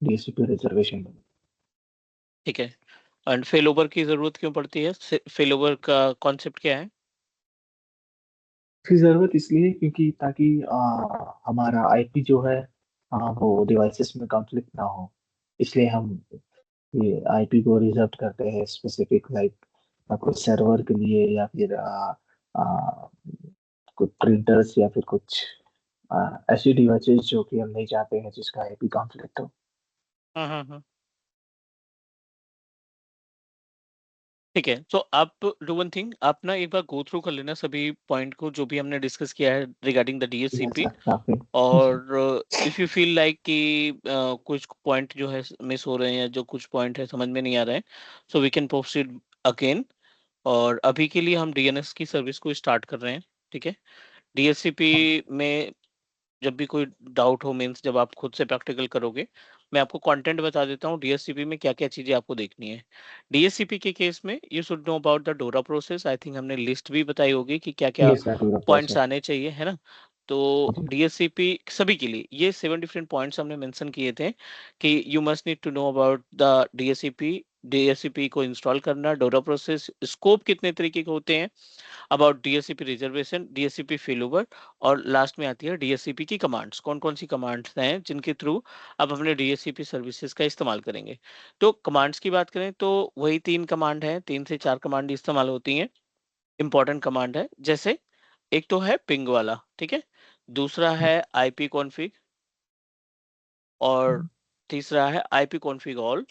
DSCP reservation. ठीक है। And fail over की जरूरत क्यों पड़ती है? फेल ओवर का कॉन्सेप्ट क्या है? इसकी जरूरत इसलिए क्योंकि ताकि हमारा आईपी जो है वो डिवाइसेस में कॉन्फ्लिक्ट ना हो। इसलिए हम ये आईपी को रिजर्व करते हैं स्पेसिफिक, लाइक कुछ सर्वर के लिए, या फिर आ, कुछ प्रिंटर्स, या फिर कुछ ऐसी डिवाइसेस जो कि हम नहीं चाहते हैं जिसका आईपी कॉन्फ्लिक्ट हो। हाँ। ठीक है, तो आप डू वन थिंग, आप ना एक बार गो थ्रू कर लेना सभी पॉइंट को जो भी हमने डिस्कस किया है regarding the yes DSCP. Sir, काफी जी। और इफ यू फील लाइक कि कुछ पॉइंट जो है मिस हो रहे हैं या जो कुछ पॉइंट है समझ में नहीं आ रहा है, so we can proceed again. और अभी के लिए हम डीएनएस की सर्विस को स्टार्ट कर रहे हैं। ठीक है। डीएससीपी हाँ, में जब भी कोई डाउट हो, मीन्स जब आप खुद से प्रैक्टिकल करोगे, मैं आपको कंटेंट बता देता हूँ डीएससीपी में क्या क्या चीजें आपको देखनी है। डीएससीपी के केस में you should know about the डोरा प्रोसेस। आई थिंक हमने लिस्ट भी बताई होगी कि क्या क्या यस सर, पूरा पॉइंट्स प्रोसेस। आने चाहिए, है ना? तो डीएससीपी सभी के लिए ये 7 डिफरेंट पॉइंट्स हमने मेंशन किए थे कि you must need to know about the DSCP. DSCP को इंस्टॉल करना, डोरा प्रोसेस, स्कोप कितने तरीके के होते हैं, about DSCP reservation, DSCP failover, और लास्ट में आती है डीएससीपी की कमांड्स। कौन कौन सी कमांड्स हैं जिनके थ्रू आप अपने डीएससीपी सर्विसेज का इस्तेमाल करेंगे। तो कमांड्स की बात करें तो वही 3 कमांड है, 3 से 4 कमांड इस्तेमाल होती हैं। इंपॉर्टेंट कमांड है, जैसे एक तो है पिंग वाला, ठीक है, दूसरा है आईपी कॉन्फ़िग, और तीसरा है आईपी कॉन्फ़िग ऑल।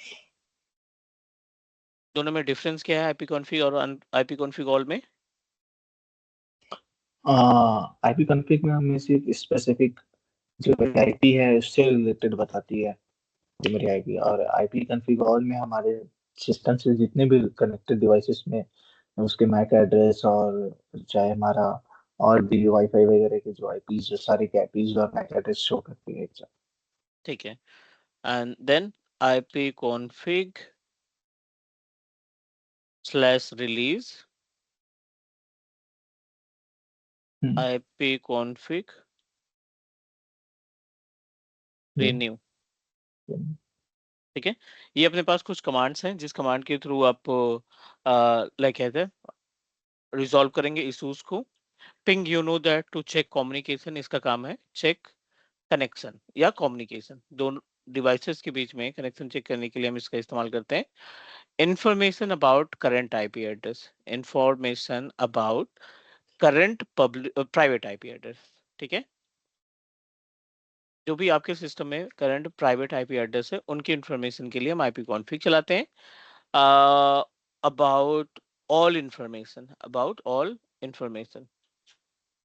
दोनों में डिफरेंस क्या है, आईपी कॉन्फ़िग और आईपी कॉन्फ़िग ऑल में? आईपी कॉन्फ़िग में हमें सिर्फ स्पेसिफिक जो आईपी है उससे रिलेटेड बताती है जो मेरी आईपी, और आईपी कॉन्फ़िगर में हमारे सिस्टम से जितने भी कनेक्टेड डिवाइसेस में उसके मैक एड्रेस, और चाहे हमारा और भी वाईफाई वगैरह के जो आईपीज, जो सारे के आईपीज और मैक एड्रेस शो करती है एक साथ। ठीक है। And then IP config slash release, hmm, IP config जी। रिन्यू। ठीक है। ये अपने पास कुछ कमांड्स हैं जिस कमांड के थ्रू आप लाइक कहते हैं रिजॉल्व करेंगे इश्यूज को। Ping, you know that to check communication, इसका काम है चेक कनेक्शन या कम्युनिकेशन, दोनों डिवाइसेस के बीच में कनेक्शन चेक करने के लिए हम इसका इस्तेमाल करते हैं। Information about current IP address, information about current public private IP address. ठीक है। जो भी आपके सिस्टम में करंट प्राइवेट आईपी एड्रेस है उनकी इंफॉर्मेशन के लिए हम आईपी कॉन्फ़िग चलाते हैं। About all information, about all information,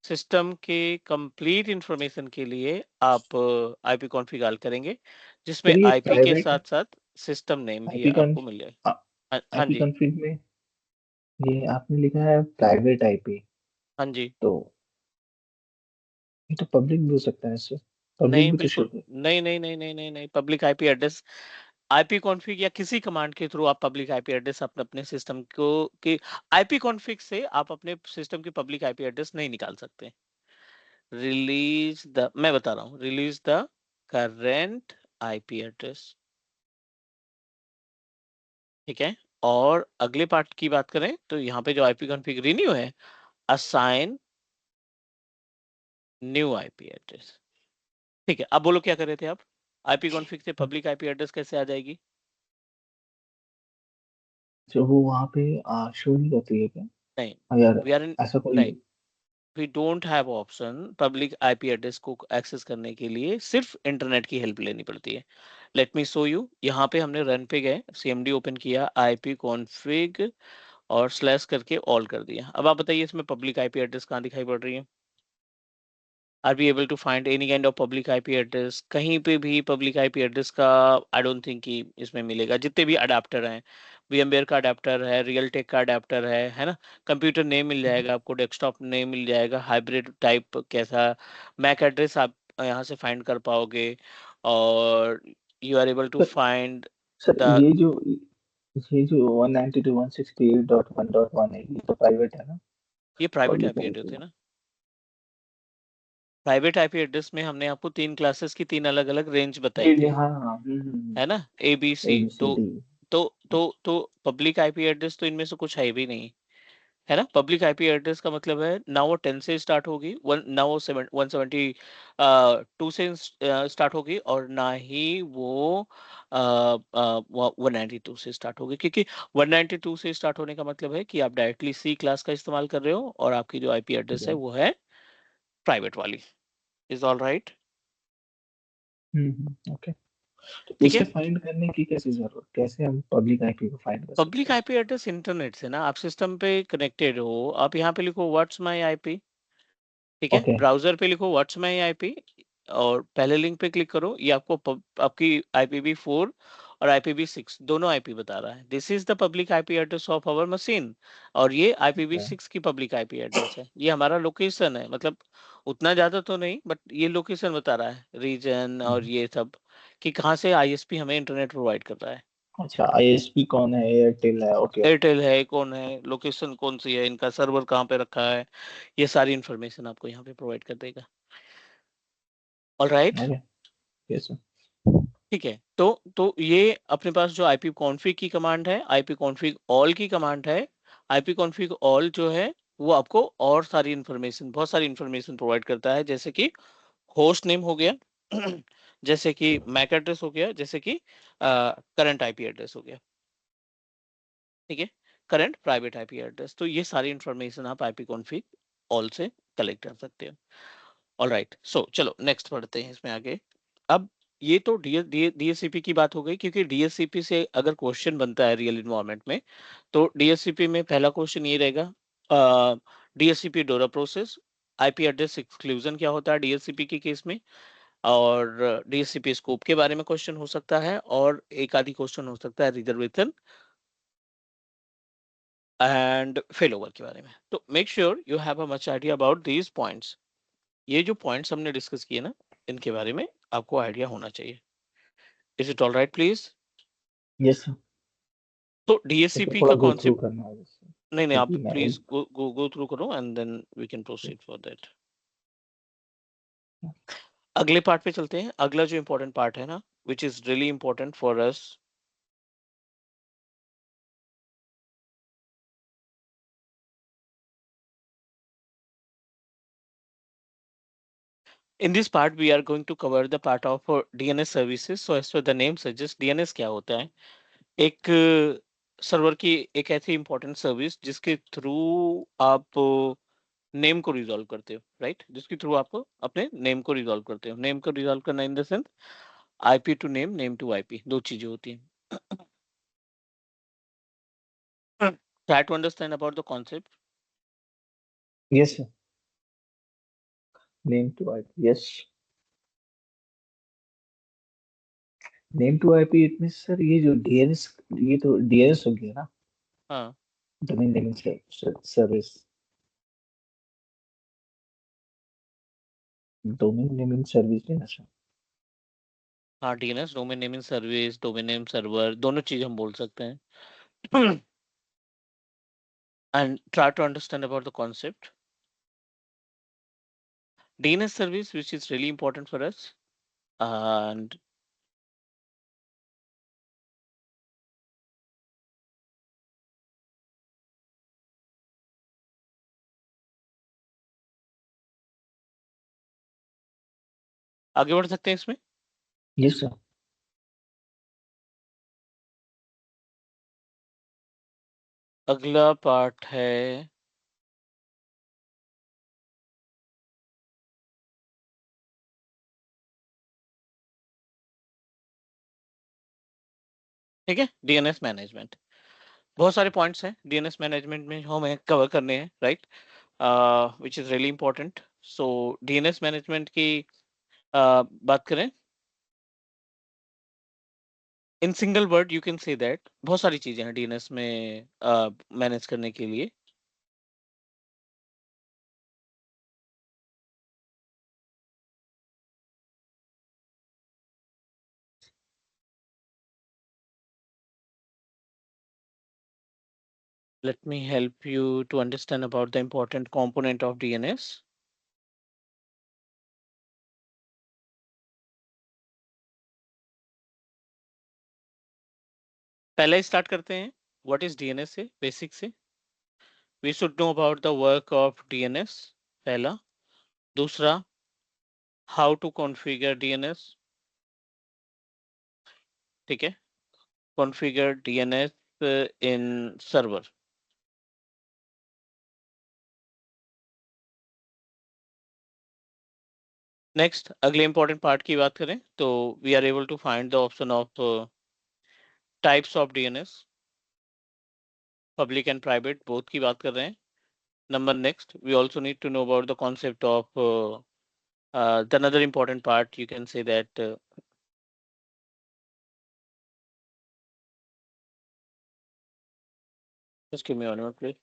system के कंप्लीट इंफॉर्मेशन के लिए आप आईपी कॉन्फ़िगर करेंगे, जिसमें सर ये आईपी के प्राइवेट साथ साथ सिस्टम नेम भी आईपी कॉन आपको मिल जाए। हाँ आईपी जी। कॉन्फ़िग में ये आपने लिखा है प्राइवेट आईपी, हाँ जी। तो ये तो पब्लिक भी हो सकता है सर, पब्लिक नहीं, भी तो शो बिल्कुल कर। नहीं, नहीं, नहीं, नहीं, नहीं, नहीं, public IP address, IP config या किसी कमांड के थ्रू आप पब्लिक आईपी एड्रेस अपने अपने सिस्टम को कि आईपी कॉन्फ़िग से आप अपने सिस्टम की पब्लिक आईपी एड्रेस नहीं निकाल सकते। रिलीज द, मैं बता रहा हूँ, release the current IP address. ठीक है। और अगले पार्ट की बात करें तो यहाँ पे जो आईपी कॉन्फ़िग रिन्यू है, असाइन न्यू आईपी एड्रेस। ठीक है, अब बोलो क्या कर रहे थे आप? आईपी कॉन्फ़िग से पब्लिक आईपी एड्रेस कैसे आ जाएगी? जो वो वहाँ पे शो नहीं करती है क्या? नहीं, यार वी आर इन, ऐसा कोई। नहीं, we don't have option public IP address को एक्सेस करने के लिए सिर्फ इंटरनेट की हेल्प लेनी पड़ती है। Let me show you. यहाँ पे हमने रन पे गए, सीएमडी ओपन किया, आईपी कॉन्फ़िग और स्लैश करके ऑल कर दिया। अब आप बताइए इसमें पब्लिक आईपी एड्रेस कहाँ दिखाई पड़ रही है? Are be able to find any kind of public IP address? कहीं पे भी पब्लिक आईपी एड्रेस का आई डोंट थिंक कि इसमें मिलेगा। जितने भी अडेप्टर हैं, VMware का अडेप्टर है, रियलटेक का अडेप्टर है ना? कंप्यूटर नेम मिल जाएगा आपको, डेस्कटॉप नेम मिल जाएगा, हाइब्रिड टाइप कैसा, मैक एड्रेस आप यहाँ से फाइंड कर पाओगे, और you are able to sir find sir the, ये जो 192.168.1.1 है, ये तो प्राइवेट है ना? ये प्राइवेट पब्लिक आईपी है एड्रेस है तो। ना? प्राइवेट आईपी एड्रेस में हमने आपको 3 क्लासेस की 3 अलग-अलग रेंज बताई जी, थी, हाँ, हाँ। है ना? ए, बी, सी। तो ABCD। तो पब्लिक आईपी एड्रेस तो इनमें से कुछ है भी नहीं, है ना? पब्लिक आईपी एड्रेस का मतलब है ना वो 10 से स्टार्ट होगी, वन ना वो 172 से स्टार्ट होगी और ना ही वो 192 से स्टार्ट होगी, क्योंकि 192 से स्टार्ट होने का मतलब है कि आप डायरेक्टली सी क्लास का इस्तेमाल कर रहे हो और आपकी जो आईपी ठीक एड्रेस है है। वो है प्राइवेट वाली। Is all right? ओके। तो ठीक इसे है? फाइंड करने की कैसे जरूरत, कैसे हम पब्लिक आईपी को फाइंड कर सकते पब्लिक हैं? आईपी एड्रेस इंटरनेट से ना, आप सिस्टम पे कनेक्टेड हो, आप यहाँ पे लिखो व्हाट्स माय आईपी, ठीक है? ओके। ब्राउज़र पे लिखो व्हाट्स माय आईपी और पहले लिंक पे क्लिक करो, ये आपको आपकी IPv4 और IPv6 दोनों आईपी बता रहा है। This is the public IP address of our machine और ये ठीक है। IPv6 की पब्लिक आईपी एड्रेस है। ये हमारा लोकेशन है, मतलब उतना ज़्यादा तो नहीं, बट ये लोकेशन बता रहा है, रीजन और हम्म, ये सब, कि कहाँ से आईएसपी हमें इंटरनेट प्रोवाइड कर रहा है। अच्छा, आईएसपी कौन है, एयरटेल है, ओके। एयरटेल है, कौन है, लोकेशन कौन-सी है, इनका सर्वर कहाँ पे रखा है, ये सारी इन्फॉर्मेशन आपको यहाँ पे प्रोवाइड कर देगा। ऑलराइट? ओके। Yes sir. ठीक है। तो ये अपने पास जो आईपी कॉन्फ़िग की कमांड है, आईपी कॉन्फ़िग ऑल की कमांड है। आईपी कॉन्फ़िग ऑल जो है, वो आपको और सारी इन्फॉर्मेशन, बहुत सारी इन्फॉर्मेशन प्रोवाइड करता है, जैसे कि होस्ट नेम हो गया, जैसे कि मैक एड्रेस हो गया, जैसे कि करंट आईपी एड्रेस हो गया। ठीक है? Current private IP address. तो ये सारी इन्फॉर्मेशन आप आईपी कॉन्फ़िग ऑल से कलेक्ट कर सकते हो। ऑलराइट, सो चलो नेक्स्ट पढ़ते हैं इसमें आगे। अब ये तो डीएससीपी की बात हो गई, क्योंकि डीएससीपी से अगर क्वेश्चन बनता है रियल इन्वायरमेंट में, तो डीएससीपी में पहला क्वेश्चन ये रहेगा, डीएससीपी डोरा प्रोसेस, आईपी एड्रेस एक्सक्लूजन क्या होता है डीएससीपी के केस में, और डीएससीपी स्कोप के बारे में क्वेश्चन हो सकता है, और एक आधी क्वेश्चन हो सकता है रिजर्वेशन एंड फेलोवर के बारे में। तो make sure you have a much idea about these points. ये जो पॉइंट्स हमने डिस्कस किए ना, इनके बारे में आपको आइडिया होना चाहिए। Is it all right please? Yes sir. तो लेकिन डीएससीपी थोड़ा का गो थ्रू कॉन्सेप्ट, करना है इससे, नहीं नहीं, आप क्योंकि मैं प्लीज एक। गो थ्रू करो and then we can proceed for that. अगले पार्ट पे चलते हैं। अगला जो इंपॉर्टेंट पार्ट है ना, which is really important for us, in this part we are going to cover the part of DNS services. So as per the name suggests, DNS क्या होता है? एक सर्वर की एक ऐसी इंपॉर्टेंट सर्विस जिसके थ्रू आप नेम को रिजॉल्व करते हो, राइट? जिसके थ्रू आप अपने नेम को रिजॉल्व करते हो। नेम को रिजॉल्व करना in the sense IP to name, name to IP, दो चीजें होती हैं। Try to understand about the concept. Yes sir. Name to IP, yes. Name to IP it means sir, ये जो डीएनएस, ये तो डीएनएस हो गया ना, हाँ domain naming service. Domain naming service है ना सर? हाँ, DNS domain naming service, domain name server, दोनों चीज हम बोल सकते हैं। And try to understand about the concept DNS service, which is really important for us. And आगे बढ़ सकते हैं इसमें। Yes sir. अगला पार्ट है, ठीक है, डीएनएस मैनेजमेंट। बहुत सारे पॉइंट्स हैं डीएनएस मैनेजमेंट में जो हमें कवर करने हैं, right? Which is really important. So DNS management की बात करें, in single word you can say that बहुत सारी चीजें हैं डीएनएस में मैनेज करने के लिए। Let me help you to understand about the important component of DNS. पहले स्टार्ट करते हैं व्हाट इज डीएनएस से, बेसिक से। We should know about the work of DNS, पहला। दूसरा, हाउ टू कॉन्फ़िगर डीएनएस, ठीक है, configure DNS in server. Next, अगले इंपॉर्टेंट पार्ट की बात करें तो we are able to find the option of types of DNS, public and private both की बात कर रहे हैं। Number next, we also need to know about the concept of the another important part, you can say that just give me one minute please.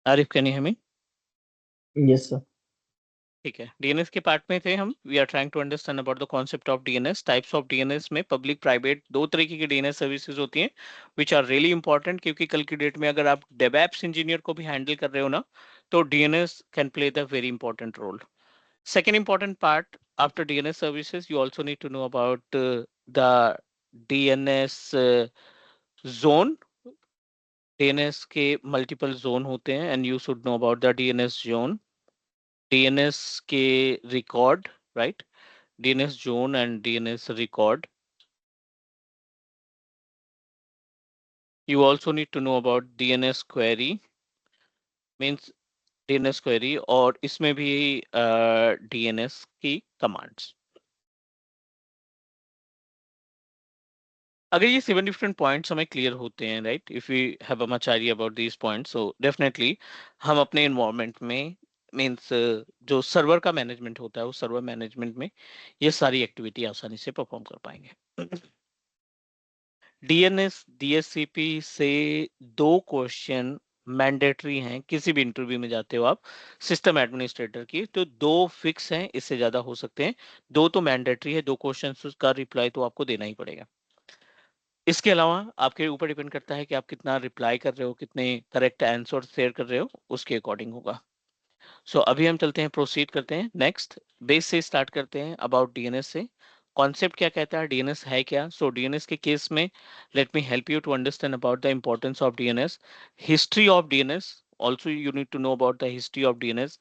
Arif, can you hear me? Yes sir. ठीक है, DNS के part में थे हम। We are trying to understand about the concept of DNS, types of DNS में public private दो तरीके की डीएनएस सर्विसेज होती हैं विच आर रियली इंपॉर्टेंट, क्योंकि कल की डेट में अगर आप डेवएप्स इंजीनियर को भी हैंडल कर रहे हो ना, तो DNS can play the very important role. Second important part after DNS services, you also need to know about the DNS zone. DNS के multiple zone होते हैं and you should know about the DNS zone. DNS के record, right? DNS zone and DNS record. You also need to know about DNS query, means DNS query, और इसमें भी DNS की commands. अगर ये 7 different points हमें clear होते हैं, right, if we have a much idea about these points, so definitely हम अपने इन्वायरमेंट में, मींस जो सर्वर का मैनेजमेंट होता है उस सर्वर मैनेजमेंट में ये सारी एक्टिविटी आसानी से परफॉर्म कर पाएंगे. डीएनएस डीएससीपी से दो क्वेश्चन मैंडेटरी हैं, किसी भी इंटरव्यू में जाते हो आप सिस्टम एडमिनिस्ट्रेटर की, तो दो फिक्स हैं, इससे ज्यादा हो सकते हैं, दो तो मैंडेटरी है, दो क्वेश्चन का रिप्लाई तो आपको देना ही पड़ेगा. इसके अलावा आपके ऊपर डिपेंड करता है कि आप कितना रिप्लाई कर रहे हो, कितने करेक्ट आंसर शेयर कर रहे हो, उसके अकॉर्डिंग होगा. सो अभी हम चलते हैं, प्रोसीड करते हैं नेक्स्ट, बेस से स्टार्ट करते हैं अबाउट डीएनएस से. कॉन्सेप्ट क्या कहता है, डीएनएस है क्या? सो डीएनएस के केस में let me help you to understand about the importance of DNS, history of DNS. Also you need to know about the history of DNS.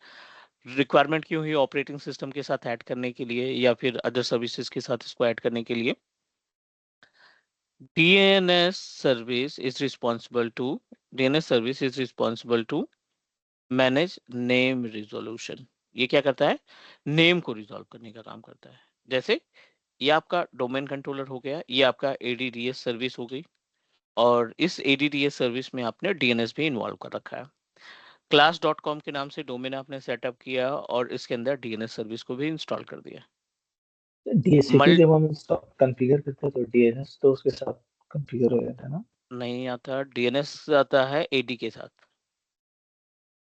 Requirement क्यों हुई ऑपरेटिंग सिस्टम के साथ add करने के लिए या फिर अदर सर्विसेज के साथ इसको ऐड करने के लिए. DNS service is responsible to DNS service is responsible to manage name resolution. ये क्या करता है? नेम को रिजॉल्व करने का काम करता है. जैसे ये आपका डोमेन कंट्रोलर हो गया, ये आपका ADDS सर्विस हो गई, और इस ADDS सर्विस में आपने DNS भी इन्वॉल्व कर रखा है. class.com के नाम से डोमेन आपने सेटअप किया और इसके अंदर DNS सर्विस को भी इंस्टॉल कर दिया. डीएचसीपी मल्ट जब हम इंस्टॉल कॉन्फ़िगर करते हैं तो डीएनएस तो उसके साथ कॉन्फ़िगर हो जाता है ना? नहीं आता, DNS आता है AD के साथ.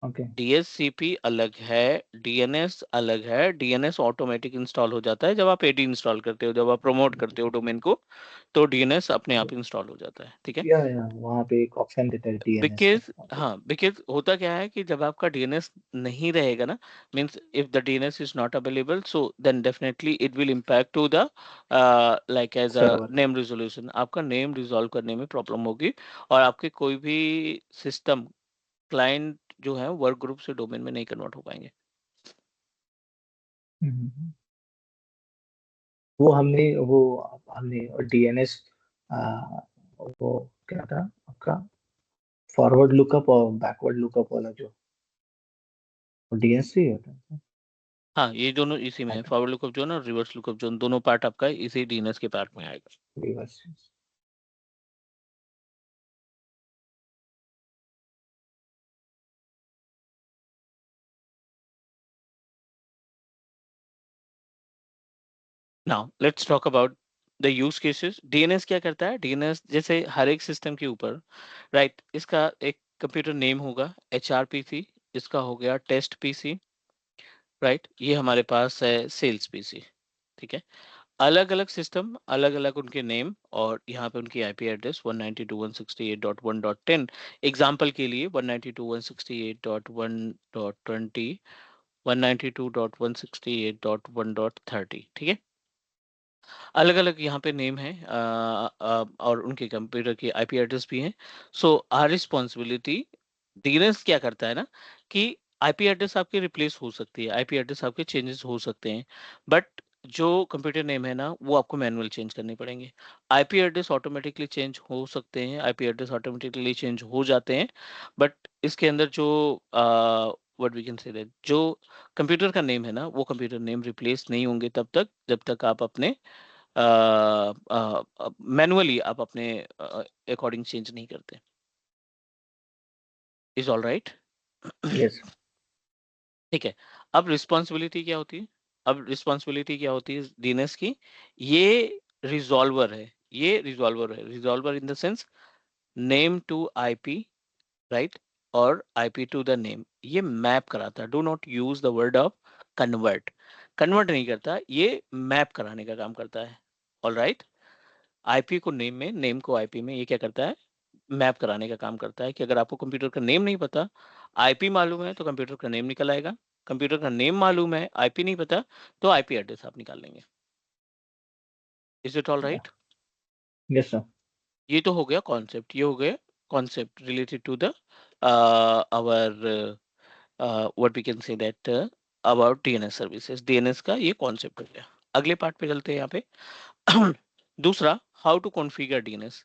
ओके। DSCP अलग है, DNS अलग है. DNS ऑटोमेटिक इंस्टॉल हो जाता है जब आप AD इंस्टॉल करते हो, जब आप प्रमोट करते हो डोमेन को, तो DNS अपने आप इंस्टॉल हो जाता है. ठीक है, या वहाँ पे एक ऑप्शन देता है डीएनएस का बिकॉज, वहाँ पे। हाँ, बिकॉज होता क्या है कि जब आपका DNS नहीं रहेगा ना, means if the DNS is not available, so then definitely it will impact to the like as a server. Name resolution. आपका नेम रिजॉल्व करने में प्रॉब्लम होगी और आपके कोई भी सिस्टम क्लाइंट जो है वर्क ग्रुप से डोमेन में नहीं कन्वर्ट हो पाएंगे. वो हमने डीएनएस, वो क्या था आपका, फॉरवर्ड लुकअप और बैकवर्ड लुकअप वाला जो डीएनएस से ही होता है। हाँ, ये दोनों इसी में है, फॉरवर्ड लुकअप जोन और रिवर्स लुकअप जोन, दोनों पार्ट आपका इसी डीएनएस के पार्ट में आएगा. Reverse. Now let's talk about the use cases. DNS क्या करता है? डीएनएस जैसे हर एक सिस्टम के ऊपर, राइट, इसका एक कंप्यूटर नेम होगा HRPC, इसका हो गया टेस्ट पीसी, राइट, ये हमारे पास है सेल्स पीसी. ठीक है, अलग अलग सिस्टम, अलग अलग उनके नेम, और यहाँ पे उनकी आईपी एड्रेस 192.168.1.10. एग्जाम्पल के लिए 192.168.1.20, 192.168.1.30. ठीक है, अलग अलग यहाँ पे नेम है और उनके कंप्यूटर की आईपी एड्रेस भी है. सो आर रिस्पॉन्सिबिलिटी, डीएनएस क्या करता है ना कि आईपी एड्रेस आपकी रिप्लेस हो सकती है, आईपी एड्रेस आपके चेंजेस हो सकते हैं, बट जो कंप्यूटर नेम है ना वो आपको मैनुअल चेंज करने पड़ेंगे. आईपी एड्रेस ऑटोमेटिकली चेंज हो सकते हैं, आईपी एड्रेस ऑटोमेटिकली चेंज हो जाते हैं, बट इसके अंदर जो what we can say that जो कंप्यूटर का नेम है ना वो कंप्यूटर नेम रिप्लेस नहीं होंगे तब तक जब तक आप अपने मैनुअली आप अपने अकॉर्डिंग चेंज नहीं करते. Is all right? यस। ठीक है, अब रिस्पॉन्सिबिलिटी क्या होती है? अब रिस्पॉन्सिबिलिटी क्या होती है डीएनएस की? ये रिजॉल्वर है, ये रिजॉल्वर है, resolver in the sense name to IP, right, और IP टू द नेम, ये मैप कराता है। Do not use the word of convert, convert नहीं करता, ये मैप कराने का काम करता है। ऑल राइट, IP को नेम में, नेम को IP में, ये क्या करता है, मैप कराने का काम करता है। कि अगर आपको कंप्यूटर का नेम नहीं पता, IP मालूम है तो कंप्यूटर का नेम निकल आएगा, कंप्यूटर का नेम मालूम है, IP नहीं पता, तो IP एड्रेस आप निकाल लेंगे। Is it all right? Yes sir. ये तो हो गया कॉन्सेप्ट, ये हो गया concept related to the our what we can say that about DNS services. DNS का ये कॉन्सेप्ट हो गया। अगले पार्ट पे चलते हैं यहाँ पे। दूसरा, how to configure DNS।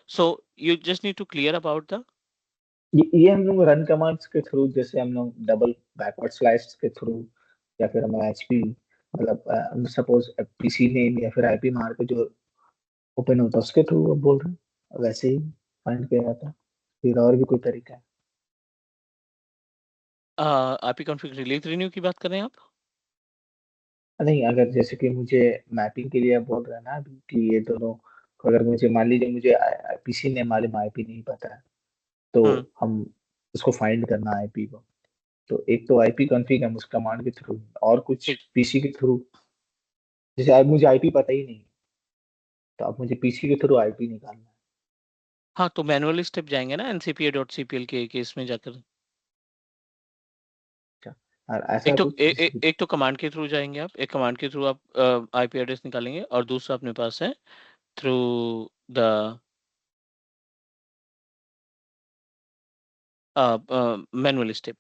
So you just need to clear about the ये हम लोग रन कमांड्स के थ्रू, जैसे हम लोग डबल बैकवर्ड स्लैश के थ्रू, या फिर हम एचपी, मतलब सपोज पीसी नेम या फिर आईपी मार के जो ओपन होता है उसके थ्रू बोल रहे हैं, वैसे ही फाइंड किया जाता है, फिर और भी कोई तरीका है? IP कॉन्फ़िग रिलीज रिन्यू की बात कर रहे हैं आप? नहीं, अगर जैसे कि मुझे मैपिंग के लिए आप बोल रहे हैं ना अभी कि ये दोनों, अगर मुझे मान लीजिए मुझे पीसी नेम मालूम, आईपी नहीं पता है, तो हम्म, हम उसको फाइंड करना आईपी को, तो एक तो आईपी कॉन्फ़िग हम उस कमांड के थ्रू, और कुछ ठीक। पीसी के थ्रू, जैसे आज मुझे आईपी पता ही नहीं, तो अब मुझे पीसी के थ्रू आईपी निकालना हाँ, तो मैनुअल स्टेप जाएंगे ना ncpa.cpl के केस में जाकर। है, और ऐसा कुछ एक तो कमांड के थ्रू जाएंगे आप, एक कमांड के थ्रू आप IP एड्रेस निकालेंगे, और दूसरा अपने पास है through the manual step.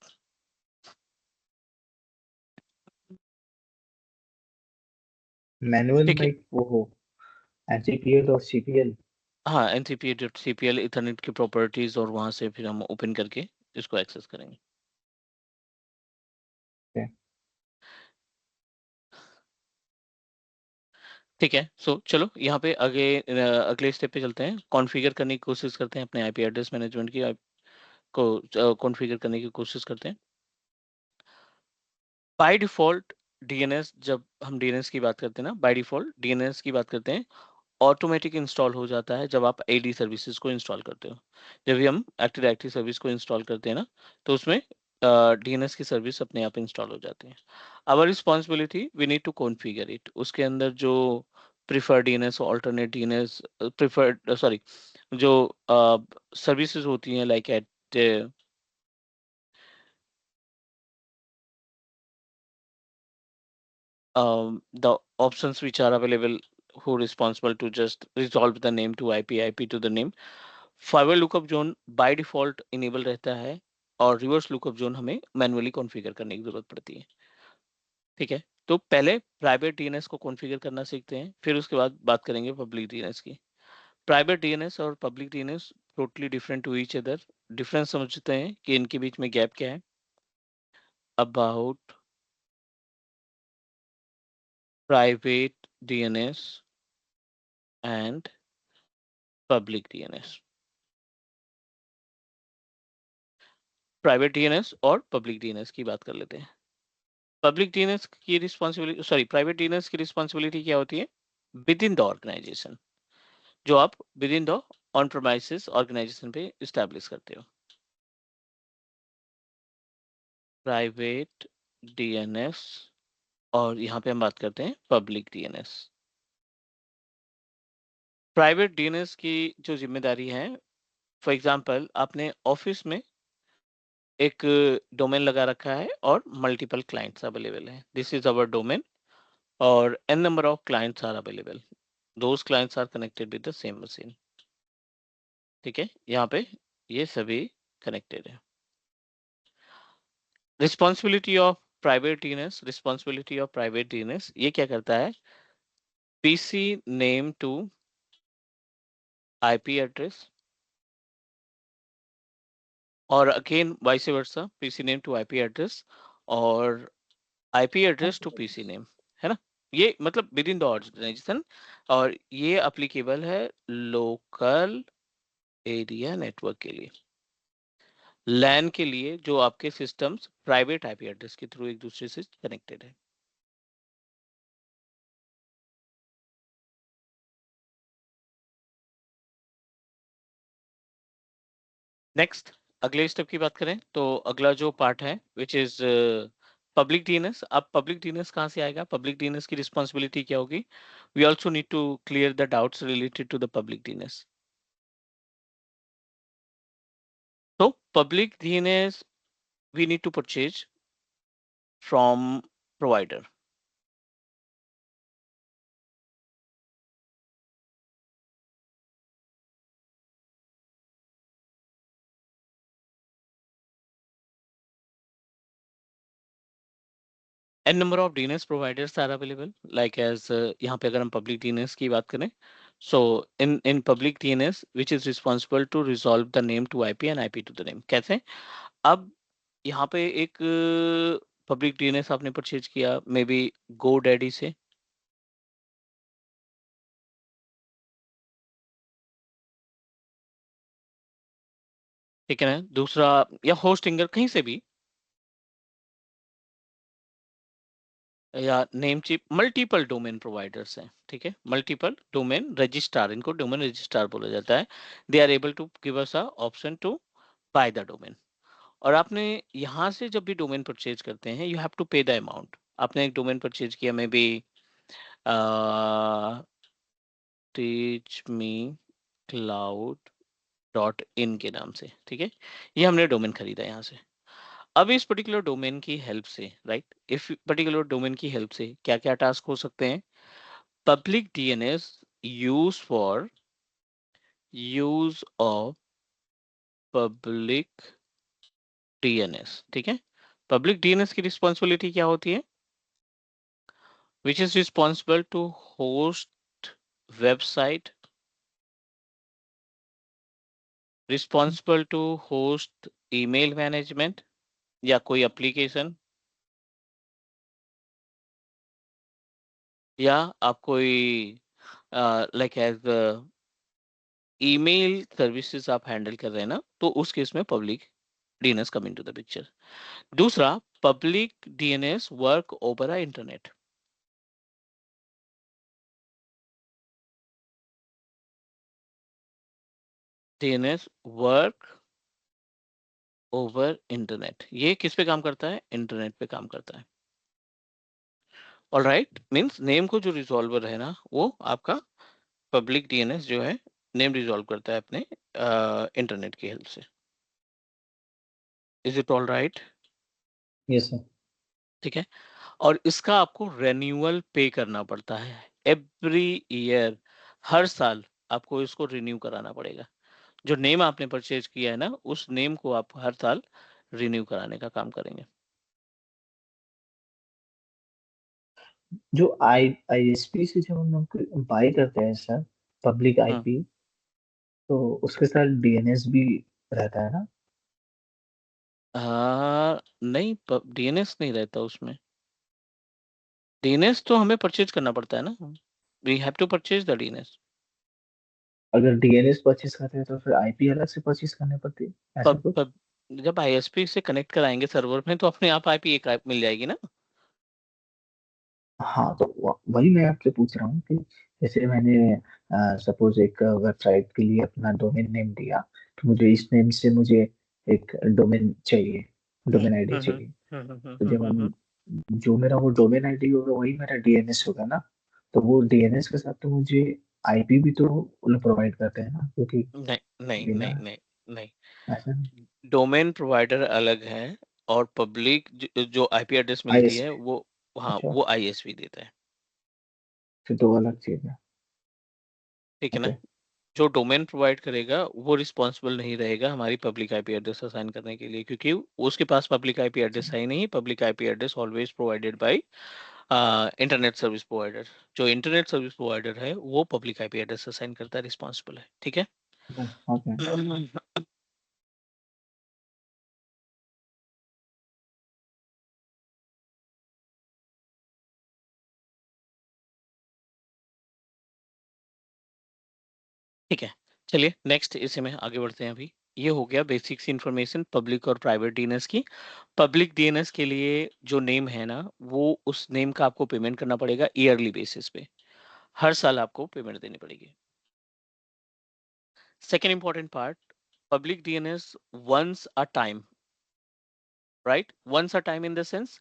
Manual ठीक में है। वो हो, एनसीपीएल और सीपीएल। हाँ, ncpa.cpl इथरनेट की प्रॉपर्टीज, और वहां से फिर हम ओपन करके इसको एक्सेस करेंगे। ठीक है। सो चलो यहाँ पे आगे अगले स्टेप पे चलते हैं, कॉन्फ़िगर करने की कोशिश करते हैं, अपने IP एड्रेस मैनेजमेंट की को कॉन्फ़िगर करने की कोशिश करते हैं। बाय डिफ़ॉल्ट DNS, जब हम DNS की बात करते हैं ना, बाय डिफ़ॉल्ट DNS की बात करते हैं, ऑटोमेटिक इंस्टॉल हो जाता है जब आप AD सर्विसेज को इंस्टॉल करते हो। जब भी हम एक्टिव डायरेक्टरी सर्विस को इंस्टॉल करते हैं ना, तो उसमें DNS की सर्विस अपने आप इंस्टॉल हो जाती है। Our responsibility, we need to configure it. उसके अंदर जो preferred DNS, alternate DNS, preferred sorry, जो सर्विसेज होती हैं like at the options which are available, who responsible to just resolve the name to IP to the name। Forward lookup zone by default enable रहता है, और reverse lookup zone हमें manually configure करने की जरूरत पड़ती है। ठीक है, तो पहले प्राइवेट DNS को कॉन्फ़िगर करना सीखते हैं, फिर उसके बाद बात करेंगे पब्लिक DNS की। प्राइवेट DNS और public DNS totally different to each other. Difference समझते हैं कि इनके बीच में गैप क्या है। About private DNS and public DNS। Private DNS और पब्लिक DNS की बात कर लेते हैं। पब्लिक DNS की रिस्पॉन्सिबिलिटी, सॉरी, प्राइवेट DNS की रिस्पॉन्सिबिलिटी क्या होती है? विद इन द ऑर्गेनाइजेशन, जो आप within the on premises organization पे इस्टेब्लिश करते हो। प्राइवेट DNS, और यहाँ पे हम बात करते हैं पब्लिक DNS। प्राइवेट DNS की जो जिम्मेदारी है, फॉर एग्जांपल आपने ऑफिस में एक डोमेन लगा रखा है और मल्टीपल क्लाइंट्स अवेलेबल हैं, दिस इज अवर डोमेन, और n number of clients are available, those clients are connected with the same machine। ठीक है, यहाँ पे ये सभी कनेक्टेड है। रिस्पॉन्सिबिलिटी ऑफ प्राइवेट DNS ये क्या करता है? PC name to IP address, और again vice versa, PC name to IP address, और IP address to PC name, है ना? ये मतलब विद इन द ऑर्गेनाइजेशन, और ये अप्लीकेबल है लोकल एरिया नेटवर्क के लिए। लैन के लिए जो आपके सिस्टम्स प्राइवेट IP एड्रेस के थ्रू एक दूसरे से कनेक्टेड है। नेक्स्ट, अगले स्टेप की बात करें तो अगला जो पार्ट है विच इज पब्लिक डीएनएस। अब पब्लिक डीएनएस कहाँ से आएगा, पब्लिक डीएनएस की रिस्पॉन्सिबिलिटी क्या होगी? We also need to clear the doubts related to the public DNS. तो public DNS we need to purchase from provider. N number of DNS providers are available. Like as यहाँ पे अगर हम public DNS की बात करें, so in public DNS which is responsible to resolve the name to IP and IP to the name. कैसे? अब यहाँ पे एक पब्लिक डीएनएस आपने परचेज किया मे बी GoDaddy से, ठीक है ना, दूसरा या होस्टिंगर कहीं से भी, या Namecheap, multiple domain providers हैं, ठीक है, मल्टीपल डोमेन रजिस्ट्रार, इनको डोमेन रजिस्ट्रार बोला जाता है। They are able to give us a option to buy the domain. और आपने यहाँ से जब भी डोमेन परचेज करते हैं यू हैव टू पे द अमाउंट। आपने एक डोमेन परचेज किया may be teach me cloud dot इन के नाम से, ठीक है, ये हमने डोमेन खरीदा यहाँ से। अब इस पर्टिकुलर डोमेन की हेल्प से, राइट, इस पर्टिकुलर डोमेन की हेल्प से क्या क्या टास्क हो सकते हैं? Public DNS use for use of public DNS, ठीक है। पब्लिक डीएनएस की रिस्पॉन्सिबिलिटी क्या होती है? Which is responsible to host website, responsible to host email management या कोई एप्लीकेशन, या आप कोई लाइक एज ईमेल सर्विसेज आप हैंडल कर रहे हैं ना, तो उस केस में public DNS come into the picture. दूसरा, public DNS work over a internet. DNS work over internet, ये किस पे काम करता है? इंटरनेट पे काम करता है। ऑलराइट, मींस नेम को जो रिजॉल्वर है ना वो आपका पब्लिक डीएनएस जो है नेम रिजॉल्व करता है अपने इंटरनेट की हेल्प से। Is it all right? Yes sir. ठीक है। और इसका आपको रेन्यूअल पे करना पड़ता है एवरी ईयर, हर साल आपको इसको रिन्यू कराना पड़ेगा। जो नेम आपने परचेज किया है ना उस नेम को आप हर साल रिन्यू कराने का काम करेंगे। जो आईएसपी से जब हम लोग बाई करते हैं सर, पब्लिक हम्म आईपी, तो उसके साथ डीएनएस भी रहता है ना? नहीं, डीएनएस नहीं रहता उसमें। डीएनएस तो हमें परचेज करना पड़ता है ना, we have to purchase the DNS. अगर डीएनएस परचेज करते हैं तो फिर आईपी अलग से परचेज करनी पड़ती है, ऐसा पब, कुछ? पब, जब आईएसपी से कनेक्ट कराएंगे सर्वर में तो अपने आप आईपी एक मिल जाएगी ना। हाँ, तो वही मैं आपसे पूछ रहा हूँ कि जैसे मैंने सपोज एक वेबसाइट के लिए अपना डोमेन नेम दिया, तो मुझे इस नेम से मुझे एक डोमेन चाहिए, हम्म डोमेन आईडी हम्म चाहिए। तो हम्म जब हम्म हम जो मेरा वो डोमेन आईडी होगा वही मेरा डीएनएस होगा ना, तो वो डीएनएस के साथ तो मुझे आईपी भी तो वो लोग प्रोवाइड करते हैं ना, क्योंकि नहीं नहीं बिना नहीं नहीं नहीं, ऐसा डोमेन प्रोवाइडर अलग है और पब्लिक जो आईपी एड्रेस मिलती है आईएसपी। वो, हाँ, अच्छा, वो आईएसपी देता है, फिर दो अलग चीज है। ठीक है ना। ओके। जो डोमेन प्रोवाइड करेगा वो रिस्पॉन्सिबल नहीं रहेगा हमारी पब्लिक आईपी एड्रेस असाइन करने के लिए, क्योंकि उसके पास पब्लिक आईपी एड्रेस है ही नहीं। Public IP address always provided by internet service provider. जो इंटरनेट सर्विस प्रोवाइडर है वो पब्लिक आईपी एड्रेस असाइन करता है, रिस्पॉन्सिबल है, ठीक है। ओके। ठीक है, चलिए नेक्स्ट इसे में आगे बढ़ते हैं। अभी ये हो गया बेसिक्स इंफॉर्मेशन पब्लिक और प्राइवेट डीएनएस की। पब्लिक डीएनएस के लिए जो नेम है ना वो उस नेम का आपको पेमेंट करना पड़ेगा ईयरली बेसिस पे, हर साल आपको पेमेंट देनी पड़ेगी। Second important part, public DNS once a time, right? Once a time in the sense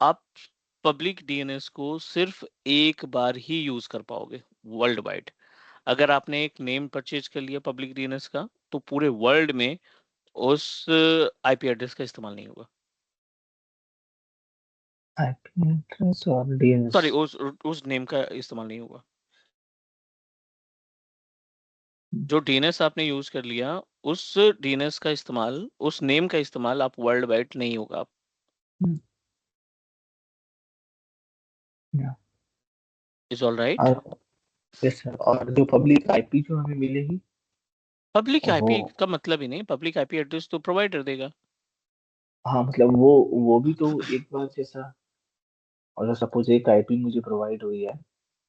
आप पब्लिक डीएनएस को सिर्फ एक बार ही यूज कर पाओगे वर्ल्ड वाइड। अगर आपने एक नेम परचेज कर लिया पब्लिक डीएनएस का तो पूरे वर्ल्ड में उस आईपी एड्रेस का इस्तेमाल नहीं होगा। आईपी एड्रेस और डीएनएस। सॉरी, उस नेम का इस्तेमाल नहीं होगा। जो डीएनएस आपने यूज कर लिया उस डीएनएस का इस्तेमाल, उस नेम का इस्तेमाल आप वर्ल्ड वाइड नहीं होगा। Is all right. और यस सर, और जो पब्लिक आईपी जो हमें मिलेगी पब्लिक वो, आईपी का मतलब ही नहीं, पब्लिक आईपी एड्रेस तो प्रोवाइडर देगा। हाँ मतलब वो भी तो एक बार जैसा, और सपोज एक आईपी मुझे प्रोवाइड हुई है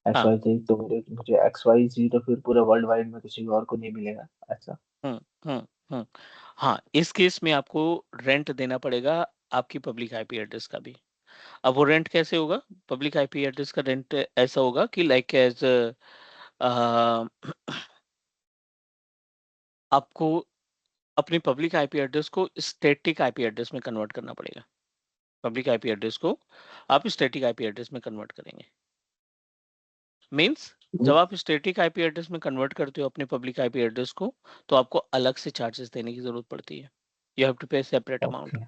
एक्स हाँ। वाई जी, तो मुझे एक्स वाई जी तो फिर पूरा वर्ल्ड वाइड में किसी और को नहीं मिलेगा ऐसा? हम्म हम्म हम्म हाँ, इस केस में आपको रेंट देना पड़ेगा आपकी पब्लिक आईपी एड्रेस का भी। अब वो रेंट कैसे होगा? पब्लिक आईपी एड्रेस का रेंट ऐसा होगा कि लाइक एज आपको अपनी पब्लिक आईपी एड्रेस को स्टैटिक आईपी एड्रेस में कन्वर्ट करना पड़ेगा। पब्लिक आईपी एड्रेस को आप स्टैटिक आईपी एड्रेस में कन्वर्ट करेंगे। मीन्स जब आप स्टैटिक आईपी एड्रेस में कन्वर्ट करते हो अपने पब्लिक आईपी एड्रेस को तो आपको अलग से चार्जेस देने की जरूरत पड़ती है। यू हैव टू पे सेपरेट अमाउंट। ओके।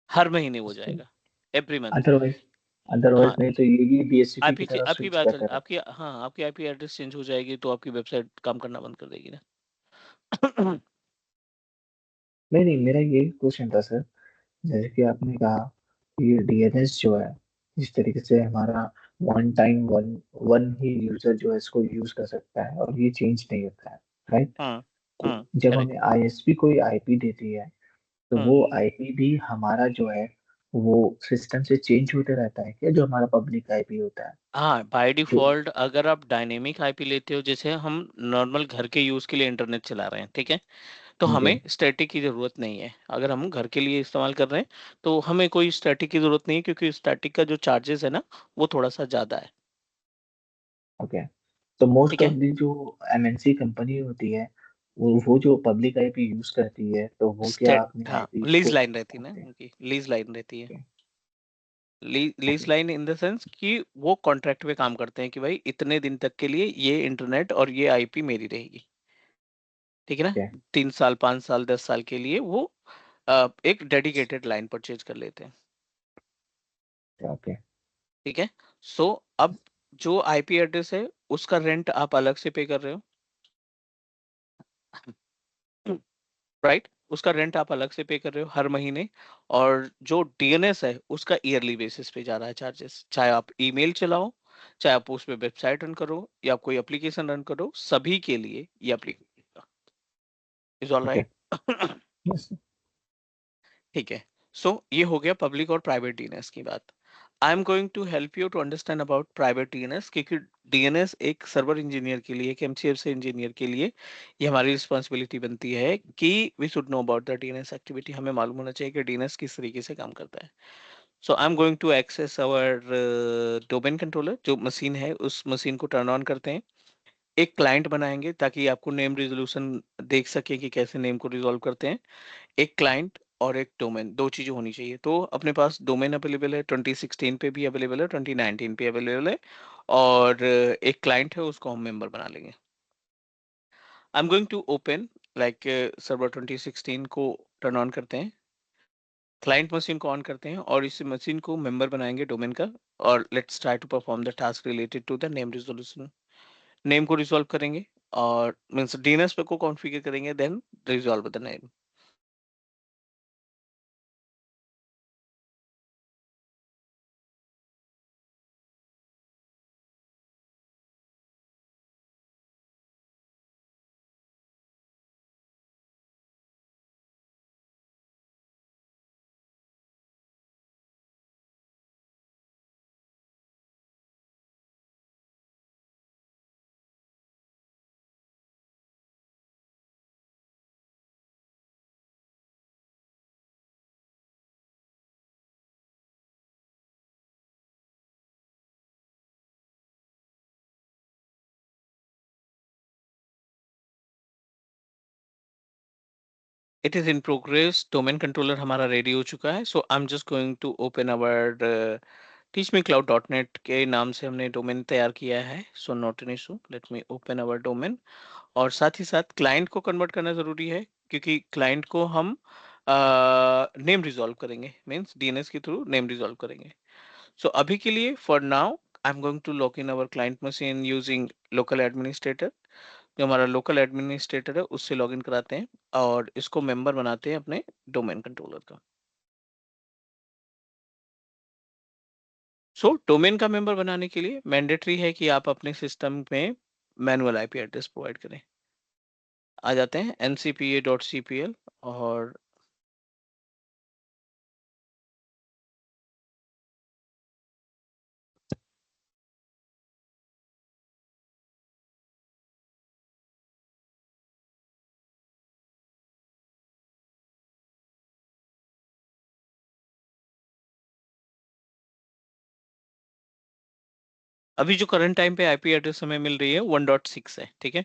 हर महीने हो जाएगा, एवरी मंथ। अदरवाइज, अदरवाइज हाँ, नहीं तो ये भी बीएससीपी की आपकी तरह आपकी स्विच बात करते रहे। आपकी, हाँ, आपकी आईपी एड्रेस चेंज हो जाएगी तो आपकी वेबसाइट काम करना बंद कर देगी ना। नहीं नहीं, मेरा ये क्वेश्चन था सर, जैसे कि आपने कहा ये डीएनएस जो है, जिस तरीके से हमारा वन टाइम वन वन ही यूजर जो है इसको यूज कर सकता है और ये चेंज नहीं होता है, राइट? हाँ। तो जब करेक्ट। हमें आईएसपी कोई आईपी देती है तो हम्म वो आईपी भी हमारा जो है वो सिस्टम से चेंज होते रहता है क्या, जो हमारा पब्लिक आईपी होता है? हाँ, बाय जो, डिफॉल्ट अगर आप डायनेमिक आईपी लेते हो, जैसे हम नॉर्मल घर के यूज के लिए इंटरनेट चला रहे हैं, ठीक है, तो जी, हमें स्टैटिक की जरूरत नहीं है। अगर हम घर के लिए इस्तेमाल कर रहे हैं तो हमें कोई स्टैटिक की जरूरत नहीं है, क्योंकि स्टैटिक का जो चार्जेस है ना वो थोड़ा सा ज्यादा है। ओके। तो मोस्ट ठीक ऑफ है। दी जो एमएनसी कंपनी होती है वो जो पब्लिक आईपी यूज करती है तो वो क्या स्टेट, अपने हाँ, आईपी लीज को, लाइन रहती है ना ओके, उनकी, लीज लाइन रहती है। Okay, lease okay, line in the sense कि वो कॉन्ट्रैक्ट पे काम करते हैं कि भाई इतने दिन तक के लिए ये इंटरनेट और ये आईपी मेरी रहेगी। ठीक है ना। ओके, 3 साल, 5 साल, 10 साल के लिए वो एक डेडिकेटेड लाइन परचेज कर लेते हैं। ओके, ठीक है। सो अब जो आईपी एड्रेस है उसका रेंट आप अलग से पे कर रहे हो, राइट? उसका रेंट आप अलग से पे कर रहे हो हर महीने। और जो डीएनएस है उसका ईयरली बेसिस पे जा रहा है चार्जेस, चाहे आप ईमेल चलाओ, चाहे आप उस पे वेबसाइट रन करो या आप कोई एप्लीकेशन रन करो, सभी के लिए ये application is all okay, right. Yes, ठीक है। सो ये हो गया पब्लिक और प्राइवेट डीएनएस की बात। I am going to help you to understand about private DNS, क्योंकि डीएनएस एक सर्वर इंजीनियर के लिए, एक एमसीएस इंजीनियर के लिए ये हमारी रिस्पॉन्सिबिलिटी बनती है कि we should know about the DNS activity. हमें मालूम होना चाहिए कि डीएनएस किस तरीके से काम करता है। So I am going to access our domain controller. जो मशीन है उस मशीन को टर्न ऑन करते हैं, एक क्लाइंट बनाएंगे ताकि आपको नेम रिजोल्यूशन देख सके कि कैसे नेम को रिजॉल्व करते हैं। एक क्लाइंट और एक डोमेन, दो चीजें होनी चाहिए। तो अपने पास डोमेन अवेलेबल है, 2016 पे भी अवेलेबल है, 2019 पे अवेलेबल है। और एक क्लाइंट है, उसको हम मेंबर बना लेंगे। I am going to open like server 2016 को टर्न ऑन करते हैं, क्लाइंट मशीन को ऑन करते हैं और इस मशीन को मेंबर बनाएंगे डोमेन का। और let's try to perform the task related to the name resolution. Name को रिजॉल्व करेंगे और मीन्स डीएनएस पे को कॉन्फ़िगर करेंगे, then resolve the name. It is in progress. Domain controller हमारा रेडी हो चुका है। So I am just going to open our teachmecloud.net के नाम से हमने डोमेन तैयार किया है। So not an issue, let me open our domain. और साथ ही साथ क्लाइंट को कन्वर्ट करना जरूरी है, क्योंकि क्लाइंट को हम नेम रिजॉल्व करेंगे, मींस डीएनएस के थ्रू नेम रिजॉल्व करेंगे। सो अभी के लिए for now I am going to log in our client machine using local administrator. जो हमारा लोकल एडमिनिस्ट्रेटर है उससे लॉगिन कराते हैं और इसको मेंबर बनाते हैं अपने डोमेन कंट्रोलर का। सो डोमेन का मेंबर बनाने के लिए मैंडेटरी है कि आप अपने सिस्टम में मैनुअल आईपी एड्रेस प्रोवाइड करें। आ जाते हैं ncpa.cpl और अभी जो करंट टाइम पे आईपी एड्रेस हमें मिल रही है 1.6 है, ठीक है।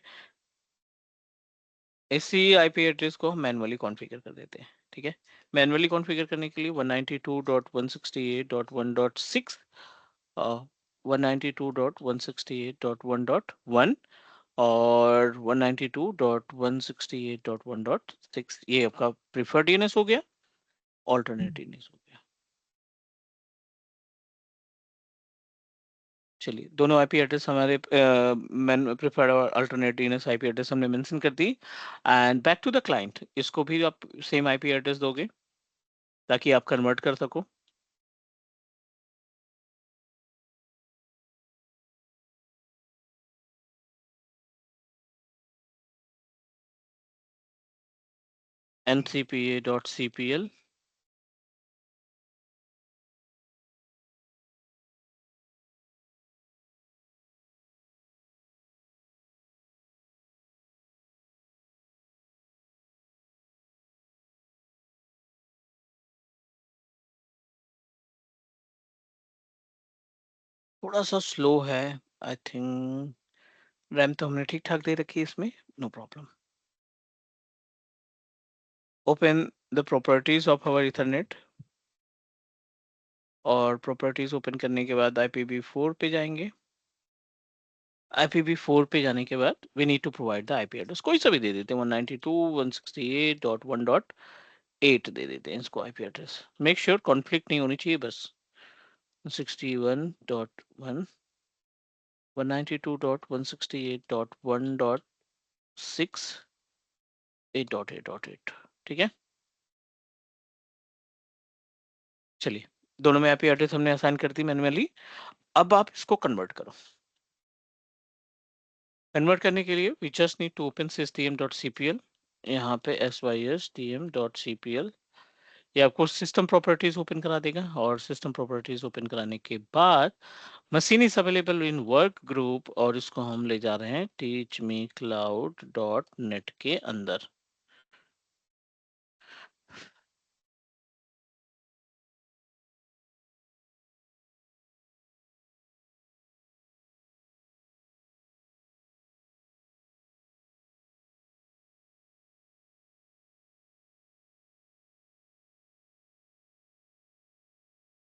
इसी आईपी एड्रेस को हम मैनुअली कॉन्फ़िगर कर देते हैं, ठीक है। मैनुअली कॉन्फ़िगर करने के लिए 192.168.1.6 192.168.1.1 और 192.168.1.6 ये आपका प्रिफर्ड डीएनएस हो गया, ऑल्टरनेट डीएनएस हो गया। चलिए, दोनों आईपी एड्रेस हमारे प्रिफर्ड और अल्टरनेट डीएनएस आईपी एड्रेस हमने मेंशन कर दी। And back to the client, इसको भी आप सेम आईपी एड्रेस दोगे ताकि आप कन्वर्ट कर सको। ncpa.cpl थोड़ा सा स्लो है, आई थिंक। रैम तो हमने ठीक ठाक दे रखी है इसमें, no problem. Open the properties of our ethernet और प्रॉपर्टीज ओपन करने के बाद IPv4 पे जाएंगे। IPv4 पे जाने के बाद we need to provide the IP address, कोई सा भी दे देते हैं, 192.168.1.8 दे देते हैं इसको IP address. Make sure conflict नहीं होनी चाहिए बस। 61.1 192.168.1.6 8.8.8, ठीक है। चलिए, दोनों में आईपी एड्रेस हमने असाइन कर दी मैन्युअली। अब आप इसको कन्वर्ट करो। कन्वर्ट करने के लिए we just need to open system.cpl। यहाँ पे systm.cpl ये आपको सिस्टम प्रॉपर्टीज ओपन करा देगा और सिस्टम प्रॉपर्टीज ओपन कराने के बाद machine is available in work group और इसको हम ले जा रहे हैं teachmecloud.net के अंदर।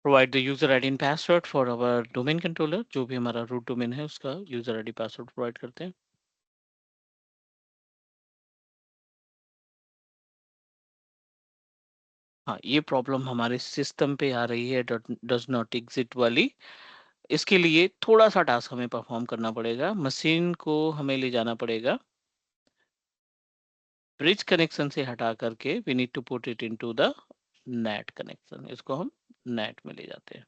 Provide the user ID and password for our domain controller. जो भी हमारा रूट डोमेन है उसका यूजर आईडी पासवर्ड प्रोवाइड करते हैं। हाँ, ये प्रॉब्लम हमारे सिस्टम पे आ रही है डज नॉट एग्जिट वाली। इसके लिए थोड़ा सा टास्क हमें परफॉर्म करना पड़ेगा। मशीन को हमें ले जाना पड़ेगा ब्रिज कनेक्शन से हटा करके, we need to put it into the NAT connection. इसको हम नेट में ले जाते हैं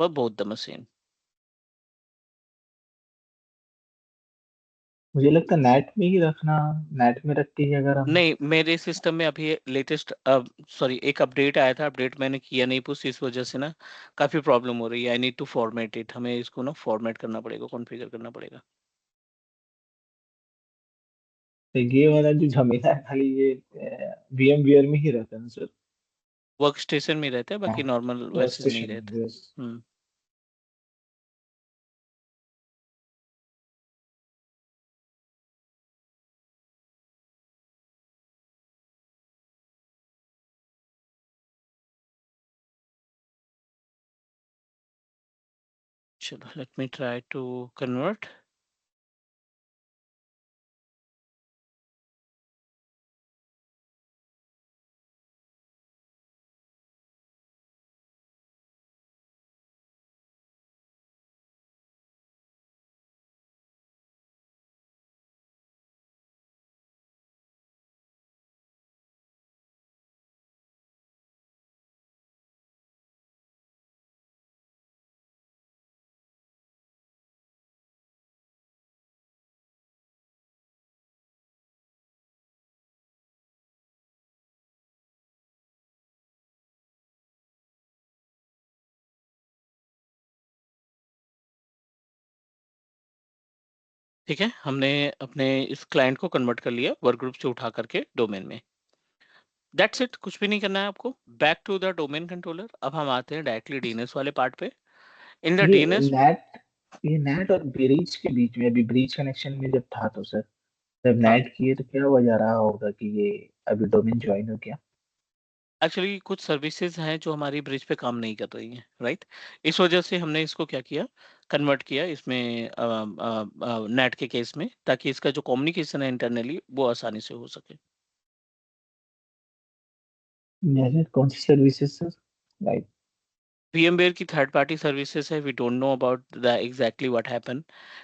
फॉर बोथ द मशीन। मुझे लगता है नेट में ही रखना, नेट में रख के ही अगर हम। नहीं, मेरे सिस्टम में अभी लेटेस्ट सॉरी एक अपडेट आया था, अपडेट मैंने किया नहीं पुश, इस वजह से ना काफी प्रॉब्लम हो रही है। I need to format it, हमें इसको ना फॉर्मेट करना पड़ेगा, कॉन्फ़िगर करना पड़ेगा। तो ये वाला जो झमेला है खाली ये VMware में ही रहता है ना सर? वर्क स्टेशन में रहता है, हाँ, बाकी नॉर्मल वर्क वैसे नहीं स्टेशन रहता। में yes। हम्म। चलो let me try to convert. ठीक है, हमने अपने इस क्लाइंट को कन्वर्ट कर लिया वर्क ग्रुप से उठा करके डोमेन में। दैट्स इट, कुछ भी नहीं करना है आपको। Back to the domain controller. अब हम आते हैं डायरेक्टली डीएनएस वाले पार्ट पे। इन द ये डीएनएस नेट ये नेट और ब्रीच के बीच में, अभी ब्रीच कनेक्शन में जब था तो सर, जब हाँ, नेट किए तो क्या वजह रहा होगा कि ये अभी डोमेन ज्वाइन हो गया? एक्चुअली कुछ सर्विसेज हैं जो हमारी ब्रिज पे काम नहीं कर रही हैं, राइट? इस वजह से हमने इसको क्या किया, कन्वर्ट किया इसमें नेट के केस में, ताकि इसका जो कम्युनिकेशन है इंटरनली वो आसानी से हो सके। जैसे कौन सी सर्विसेज सर? लाइक VMware की थर्ड पार्टी सर्विसेज है, we don't know about the exactly what happen,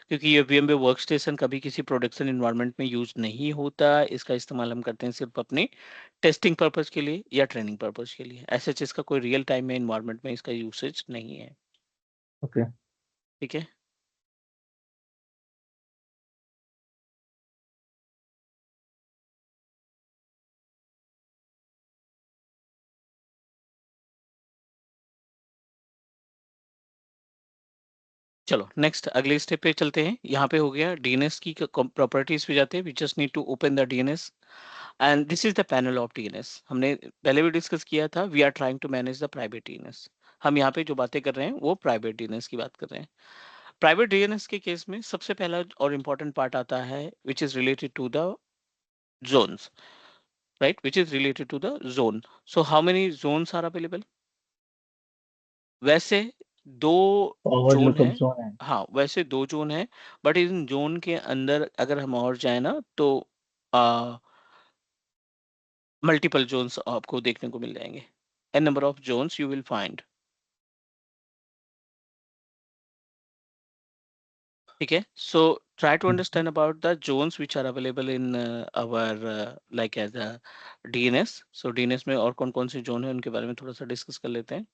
क्योंकि ये VMware वर्कस्टेशन कभी किसी प्रोडक्शन इन्वायरमेंट में यूज नहीं होता। इसका इस्तेमाल हम करते हैं सिर्फ अपने टेस्टिंग पर्पस के लिए या ट्रेनिंग पर्पस के लिए। ऐसे इसका कोई रियल टाइम में इन्वायरमेंट में इसका यूसेज नहीं है। ओके। ठीक है, चलो नेक्स्ट अगले स्टेप पे चलते हैं। यहाँ पे हो गया डीएनएस की प्रॉपर्टीज पे जाते हैं। We just need to open the DNS and this is the panel of DNS. हमने पहले भी डिस्कस किया था, we are trying to manage the private DNS. हम यहाँ पे जो बातें कर रहे हैं वो प्राइवेट डीएनएस की बात कर रहे हैं। प्राइवेट डीएनएस के केस में सबसे पहला और इम्पोर्टेंट पार्ट आता है which is related to the zones, right? Which is related to the zone. So how many zones are available? वैसे दो फॉरवर्ड जोन है। लुकअप जोन है। हाँ, वैसे दो जोन है, बट इन जोन के अंदर अगर हम और जाए ना तो मल्टीपल जोन्स आपको देखने को मिल जाएंगे। An number of zones you will find. ठीक है, so try to understand about the zones which are available in our like as a DNS. So DNS में और कौन कौन से जोन है उनके बारे में थोड़ा सा डिस्कस कर लेते हैं।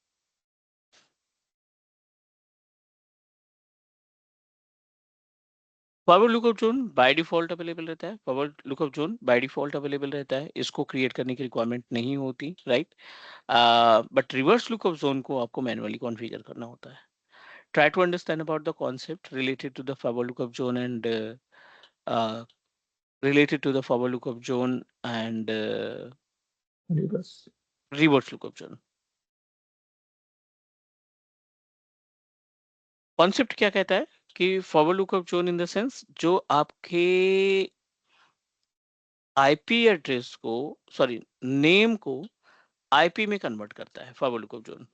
Forward lookup zone by default available रहता है। Forward lookup zone by default available रहता है, इसको क्रिएट करने की रिक्वायरमेंट नहीं होती, right? But reverse lookup zone को आपको मैनुअली कॉन्फ़िगर करना होता है। Try to understand about the concept related to the forward lookup zone and related to the forward lookup zone and बस। reverse lookup zone। कॉन्सेप्ट क्या कहता है कि forward lookup zone in the sense जो आपके आईपी एड्रेस को, sorry, name को IP में कन्वर्ट करता है फॉरवर्ड लुकअप जोन।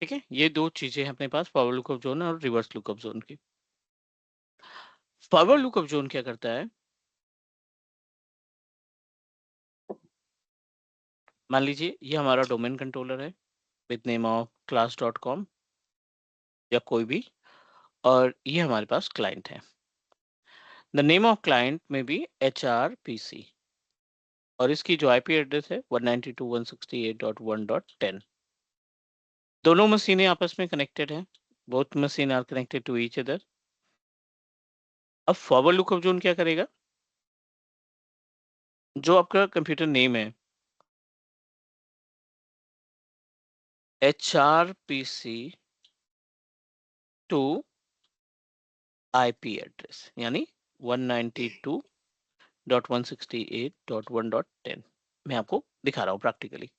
ठीक है, ये दो चीजें हैं अपने पास, फॉरवर्ड लुकअप जोन और रिवर्स लुकअप जोन की। फॉरवर्ड लुकअप जोन क्या करता है, मान लीजिए ये हमारा डोमेन कंट्रोलर है with name of class dot com या कोई भी, और ये हमारे पास क्लाइंट है। द नेम ऑफ क्लाइंट में भी HRPC, और इसकी जो आईपी एड्रेस है 192.168.1.10। दोनों मशीनें आपस में कनेक्टेड हैं, both machine are connected to each other. अब फॉरवर्ड लुकअप जोन क्या करेगा, जो आपका कंप्यूटर नेम है HRPC टू आईपी एड्रेस यानी 192.168.1.10। मैं आपको दिखा रहा हूँ प्रैक्टिकली।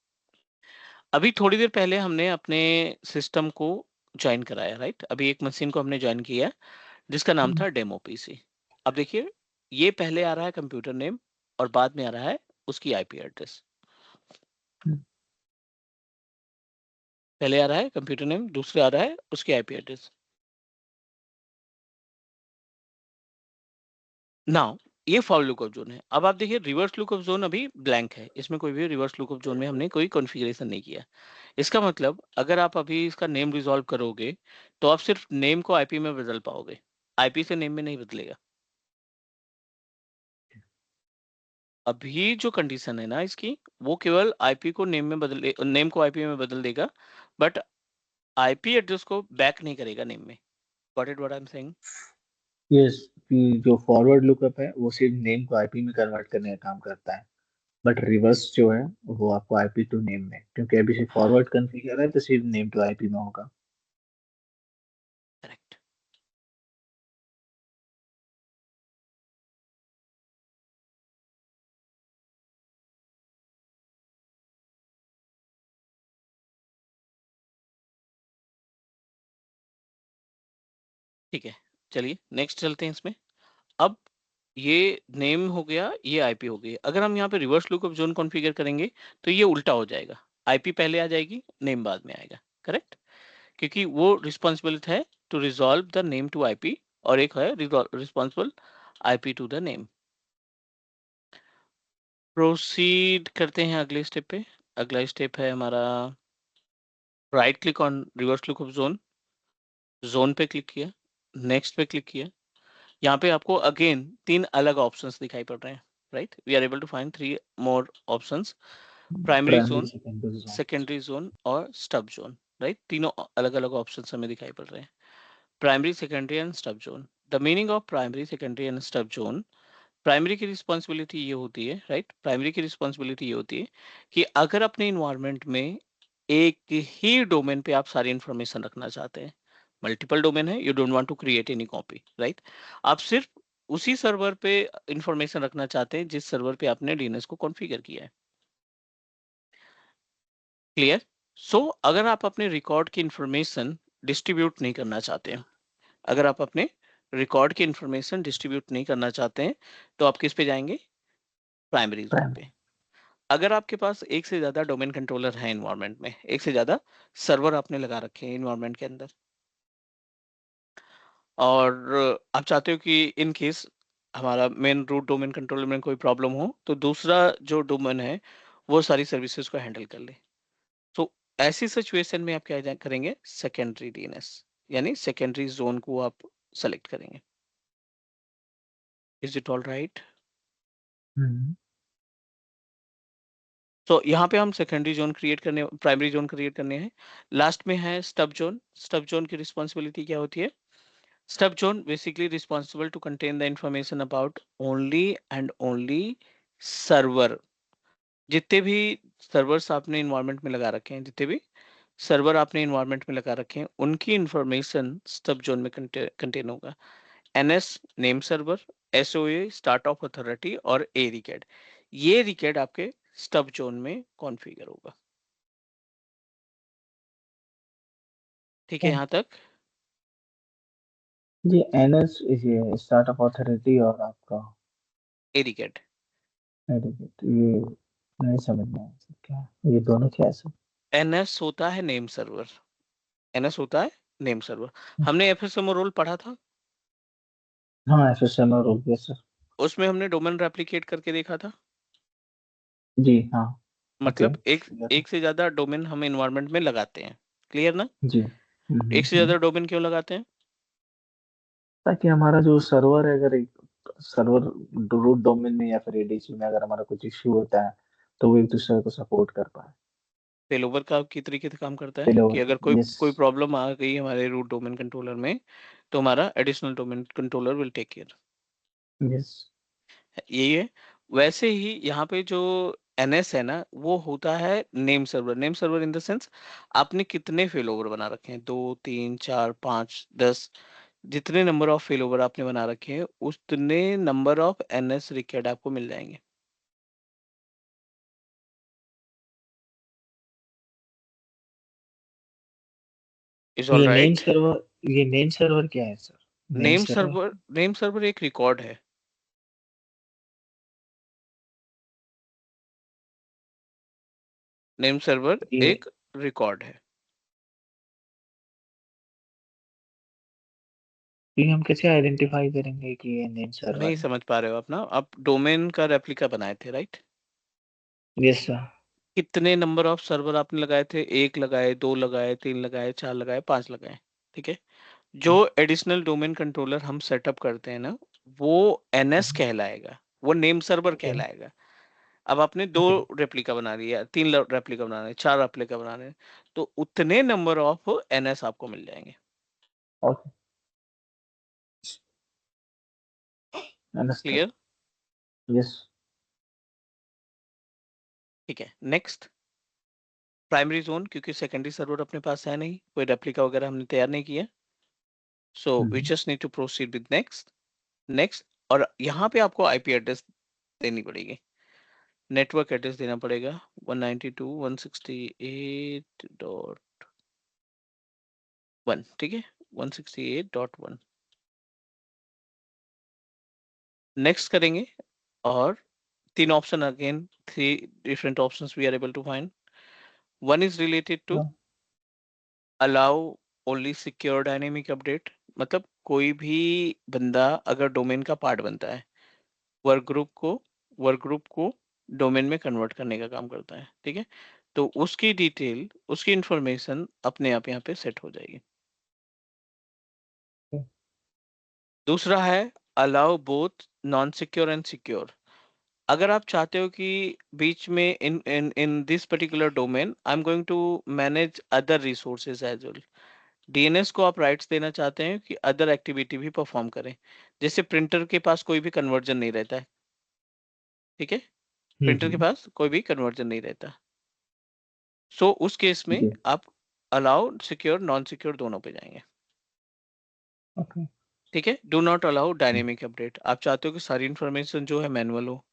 अभी थोड़ी देर पहले हमने अपने सिस्टम को ज्वाइन कराया, राइट? अभी एक मशीन को हमने ज्वाइन किया जिसका नाम था डेमो पीसी। अब देखिए, ये पहले आ रहा है कंप्यूटर नेम और बाद में आ रहा है उसकी आईपी एड्रेस। पहले आ रहा है कंप्यूटर नेम, दूसरे आ रहा है उसकी आईपी एड्रेस। नाउ ये फॉर लुकअप जोन है। अब आप देखिए रिवर्स लुकअप जोन अभी ब्लैंक है, इसमें कोई भी रिवर्स लुकअप जोन में हमने कोई कॉन्फ़िगरेशन नहीं किया। इसका मतलब अगर आप अभी इसका नेम रिजॉल्व करोगे तो आप सिर्फ नेम को आईपी में बदल पाओगे, आईपी से नेम में नहीं बदलेगा। अभी जो कंडीशन है ना इसकी, वो केवल आईपी को नेम में बदले, नेम को आईपी में बदल देगा, बट आईपी एड्रेस को बैक नहीं करेगा नेम में। Got it what I am saying? Yes, कि जो फॉरवर्ड लुकअप है वो सिर्फ नेम को आईपी में कन्वर्ट करने का काम करता है, बट रिवर्स जो है वो आपको आईपी टू नेम में, क्योंकि अभी सिर्फ फॉरवर्ड कन्फिगर है तो सिर्फ नेम टू आईपी में होगा। करेक्ट। ठीक है, चलिए नेक्स्ट चलते हैं इसमें। अब ये नेम हो गया, ये आईपी हो गई। अगर हम यहाँ पे रिवर्स लुकअप जोन कॉन्फ़िगर करेंगे तो ये उल्टा हो जाएगा, आईपी पहले आ जाएगी, नेम बाद में आएगा। करेक्ट, क्योंकि वो रिस्पॉन्सिबल है to resolve the name to IP और एक है responsible IP to the name. Proceed करते हैं अगले स्टेप पे। अगला स्टेप है हमारा right click on reverse lookup zone, zone पे क्लिक किया, नेक्स्ट पे क्लिक किया। यहाँ पे आपको अगेन 3 अलग ऑप्शंस दिखाई पड़ रहे हैं, right? We are able to find 3 more options, primary primary zone, secondary zone. Secondary zone और स्टब जोन, राइट? तीनों अलग अलग ऑप्शंस हमें दिखाई पड़ रहे हैं, primary, secondary and stub zone. The meaning of primary, secondary and stub zone, primary की रिस्पॉन्सिबिलिटी ये होती है, राइट? प्राइमरी की रिस्पॉन्सिबिलिटी ये होती है कि अगर अपने इन्वायरमेंट में एक ही डोमेन पे आप सारी इंफॉर्मेशन रखना चाहते हैं, मल्टीपल डोमेन है, you don't want to create any copy, right? आप सिर्फ उसी सर्वर पे इंफॉर्मेशन रखना चाहते हैं जिस सर्वर पे आपने डीएनएस को कॉन्फ़िगर किया है। क्लियर? सो अगर आप अपने रिकॉर्ड की इंफॉर्मेशन डिस्ट्रीब्यूट नहीं करना चाहते हैं, अगर आप अपने रिकॉर्ड की इंफॉर्मेशन डिस्ट्रीब्यूट नहीं करना चाहते हैं, तो आप किस पे जाएंगे? प्राइमरी जोन पे। प्राइमरी। अगर आपके पास एक से ज्यादा डोमेन कंट्रोलर है इन्वायरमेंट में, एक से ज्यादा सर्वर आपने लगा रखे हैं इन्वायरमेंट के अंदर, और आप चाहते हो कि इन केस हमारा मेन रूट डोमेन कंट्रोलर में कोई प्रॉब्लम हो तो दूसरा जो डोमेन है वो सारी सर्विसेज को हैंडल कर ले, तो ऐसी सिचुएशन में आप क्या करेंगे? सेकेंडरी डीएनएस, यानी सेकेंडरी जोन को आप सेलेक्ट करेंगे। Is it all right? Hmm. तो यहाँ पे हम सेकेंडरी जोन क्रिएट करने, प्राइमरी जोन क्रिएट करने हैं। लास्ट में है स्टब जोन। स्टब जोन की रिस्पॉन्सिबिलिटी क्या होती है? Stub zone basically responsible to contain the information about only and only server। जितने भी सर्वर्स आपने इन्वायरमेंट में लगा रखे हैं, जितने भी सर्वर आपने इन्वायरमेंट में लगा रखे हैं, उनकी इंफॉर्मेशन स्टब जोन में कंटेन होगा। NS name server, SOA start of authority और ए रिकेड, ये रिकेड आपके स्टब जोन में कॉन्फ़िगर होगा। ठीक है यहाँ तक? ये एनएस, ये स्टार्ट ऑफ अथॉरिटी और आपका ए रिकेड। एडिकेट, ये नहीं समझ में आया क्या ये दोनों क्या है सर? एनएस होता है नेम सर्वर, एनएस होता है नेम सर्वर। हमने एफएसएमओ रोल पढ़ा था, हाँ, एफएसएम और हो गया सर। उसमें हमने डोमेन रेप्लिकेट करके देखा था। जी हाँ। ओके। मतलब एक एक से ज्यादा डोमेन हम एनवायरनमेंट में लगाते हैं, क्लियर ना? जी। एक से ज्यादा डोमेन क्यों लगाते हैं? ताकि हमारा जो सर्वर है, अगर एक सर्वर रूट डोमेन में या फिर एडीसी में अगर हमारा कुछ इश्यू होता है तो वो एक दूसरे को सपोर्ट कर पाए। फेलोवर का की तरीके से काम करता है चलो। कि अगर कोई यस। कोई प्रॉब्लम आ गई हमारे रूट डोमेन कंट्रोलर में तो हमारा additional domain controller will take care. Yes. यही है। वैसे ही यहाँ पे जो एनएस है ना, वो होता है name server. Name server in the sense आपने कितने फेलोवर बना रखे हैं, 2 3 4 5 10, जितने नंबर ऑफ फेलोवर आपने बना रखे हैं उतने नंबर ऑफ एनएस रिकॉर्ड आपको मिल जाएंगे। Is all right. ये नेम सर्वर क्या है sir? Name server. Name server एक रिकॉर्ड है। नेम सर्वर ये एक रिकॉर्ड है। ये हम कैसे आइडेंटिफाई करेंगे कि ये नेम सर्वर नहीं है? समझ पा रहे हो आप ना, आप डोमेन का रेप्लिका बनाए थे राइट। Yes sir. कितने नंबर ऑफ सर्वर आपने लगाए थे? एक लगाए, दो लगाए, तीन लगाए, चार लगाए, पांच लगाए। ठीक है। जो एडिशनल डोमेन कंट्रोलर हम सेटअप करते हैं ना, वो एनएस कहलाएगा, वो नेम सर्वर ओके कहलाएगा। अब आपने दो ओके रेप्लिका बना लिया, तीन रेप्लिका बना रहे, चार रेप्लिका बना रहे, तो उतने नंबर ऑफ एनएस आपको मिल जाएंगे। ओके। अंडरस्टूड। क्लियर। यस। ठीक है। नेक्स्ट, प्राइमरी जोन, क्योंकि सेकेंडरी सर्वर अपने पास है नहीं, कोई रेप्लिका वगैरह हमने तैयार नहीं किया, so we just need to proceed with next. Next, और यहाँ पे आपको आईपी एड्रेस देनी पड़ेगी, नेटवर्क एड्रेस देना पड़ेगा 192.168.1। ठीक है, 168.1। नेक्स्ट करेंगे, और तीन option again, three different options we are able to find. One is related to allow only secure dynamic update, मतलब कोई भी बंदा अगर डोमेन का पार्ट बनता है, वर्क ग्रुप को वर्क ग्रुप को डोमेन में कन्वर्ट करने का काम करता है। ठीक है, तो उसकी डिटेल, उसकी इंफॉर्मेशन अपने आप यहाँ पे सेट हो जाएगी। दूसरा है allow both non secure and secure. अगर आप चाहते हो कि बीच में in in in this particular domain I am going to manage other resources as well, DNS को आप राइट्स देना चाहते हैं कि अदर एक्टिविटी भी परफॉर्म करें, जैसे प्रिंटर के पास कोई भी कन्वर्जन नहीं रहता है। ठीक है, प्रिंटर के पास कोई भी कन्वर्जन नहीं रहता, सो उस केस में जी। आप अलाउ सिक्योर नॉन सिक्योर दोनों पे जाएंगे। ओके। ठीक है, do not allow dynamic update, आप चाहते हो कि सारी इंफॉर्मेशन जो है मैनुअल हो,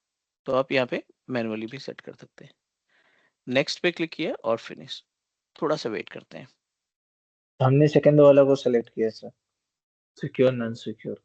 तो आप यहाँ पे मैनुअली भी सेट कर सकते हैं। नेक्स्ट पे क्लिक किया और फिनिश। थोड़ा सा वेट करते हैं। हमने सेकंड वाला को सेलेक्ट किया sir, secure non secure.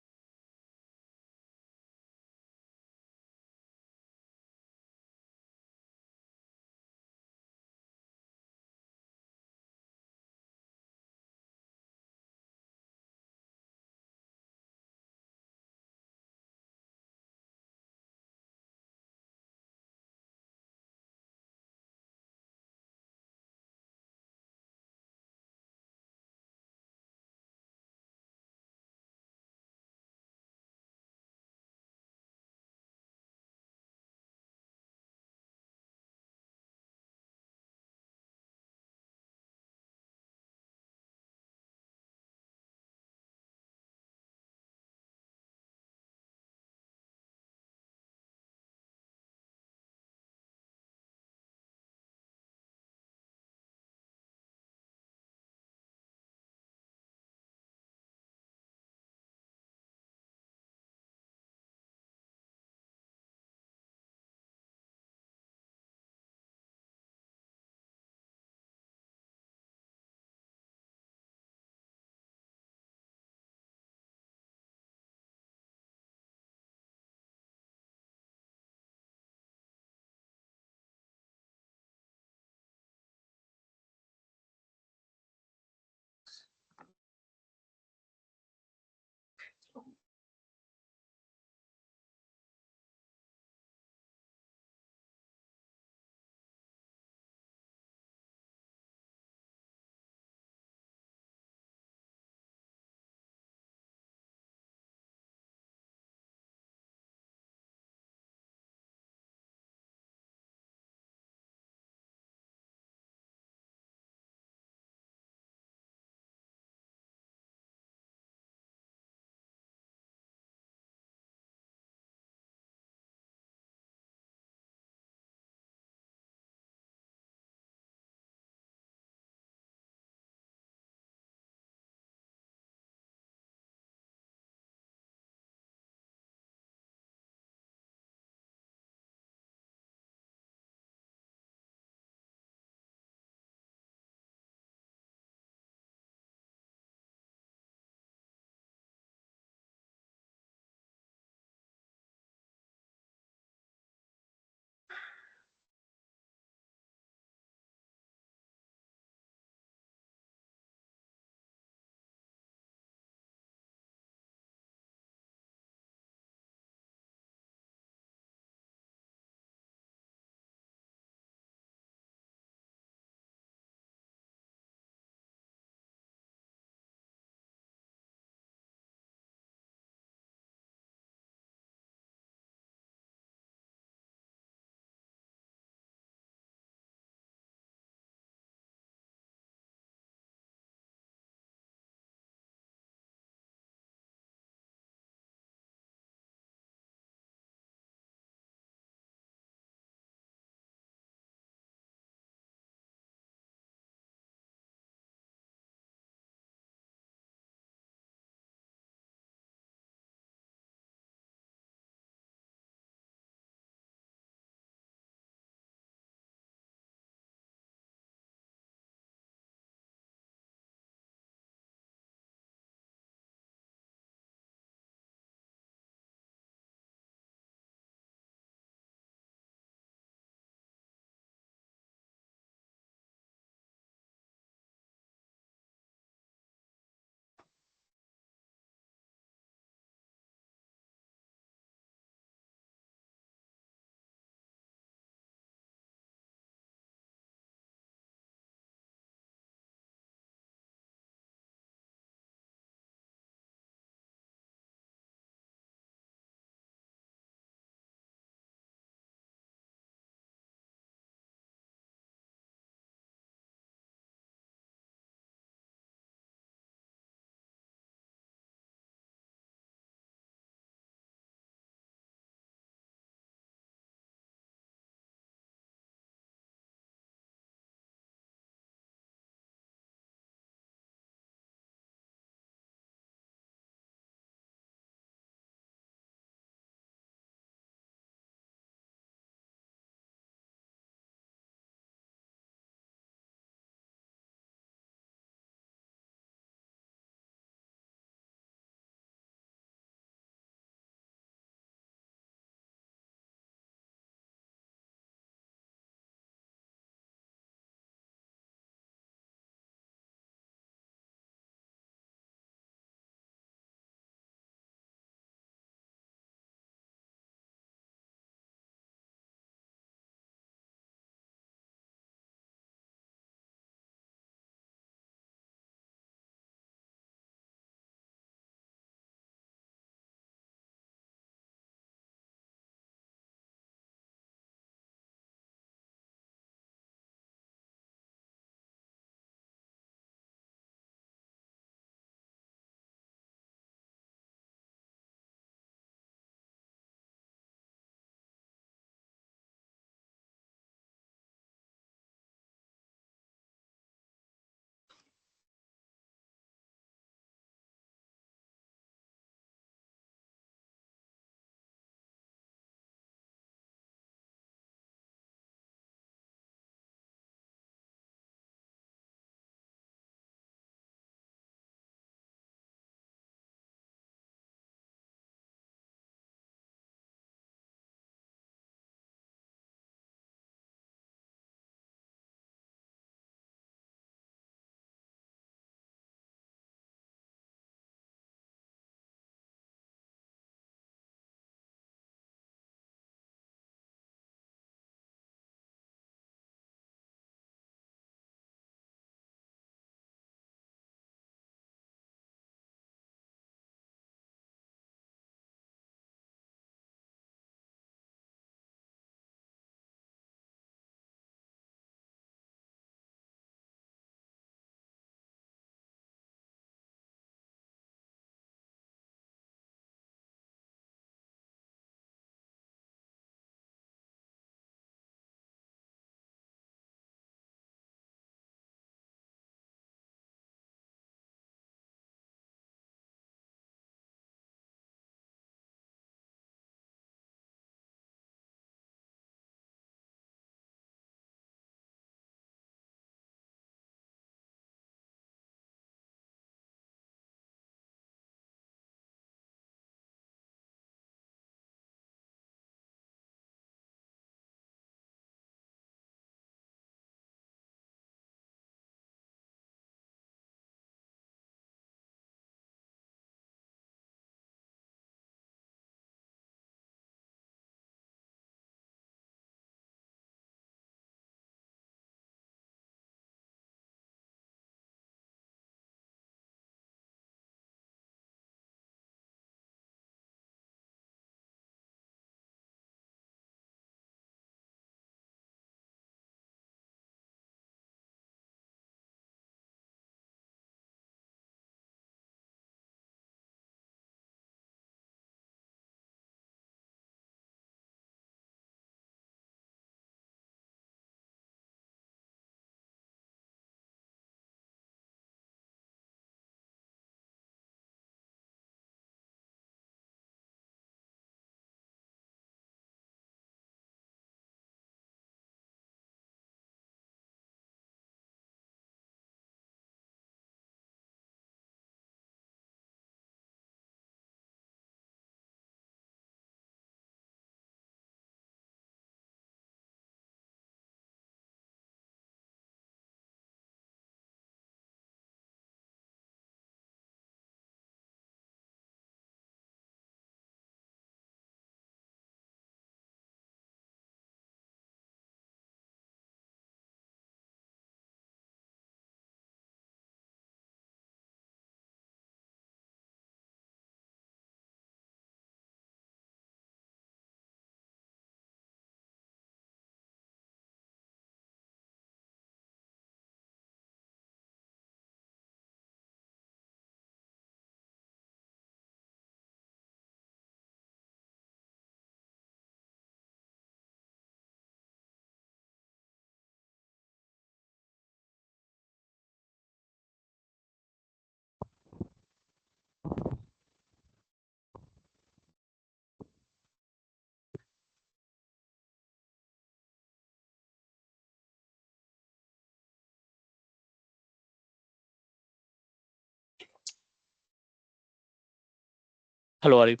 Hello Arif.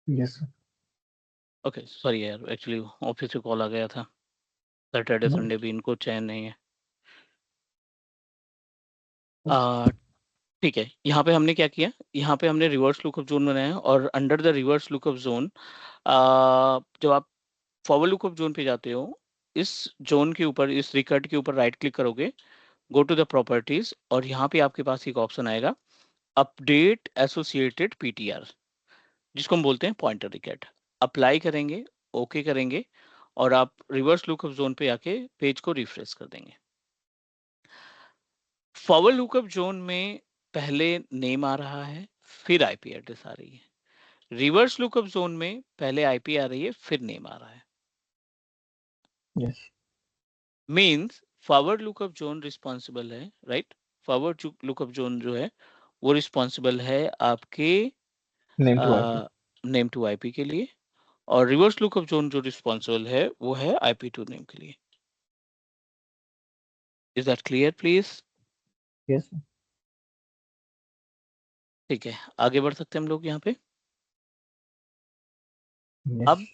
Yes sir. Okay sorry यार, एक्चुअली ऑफिस से कॉल आ गया था। Saturday no. संडे भी इनको चैन नहीं है। यस। आ, ठीक है, यहाँ पे हमने क्या किया, यहाँ पे हमने रिवर्स लुकअप जोन बनाया और under the reverse lookup zone जब आप फॉरवर्ड लुकअप जोन पे जाते हो, इस जोन के ऊपर, इस रिकॉर्ड के ऊपर राइट क्लिक करोगे, गो टू द प्रॉपर्टीज, और यहाँ पे आपके पास एक ऑप्शन आएगा, अपडेट एसोसिएटेड पीटीआर, जिसको हम बोलते हैं पॉइंटर रिकॉर्ड। अप्लाई करेंगे, ओके करेंगे, और आप रिवर्स लुकअप जोन पे आके पेज को रिफ्रेश कर देंगे। फॉरवर्ड लुकअप जोन में पहले नेम आ रहा है, फिर आईपी एड्रेस आ रही है। रिवर्स लुकअप जोन में पहले आईपी आ रही है, फिर नेम आ रहा है। Yes. Means forward lookup zone responsible है, राइट। फॉरवर्ड लुकअप जोन जो है वो रिस्पॉन्सिबल है आपके name to IP. Name to IP के लिए, और रिवर्स लुकअप जोन जो रिस्पॉन्सिबल है वो है आईपी टू नेम के लिए। Is that clear please? Yes. ठीक है, आगे बढ़ सकते हैं हम लोग यहाँ पे। यस।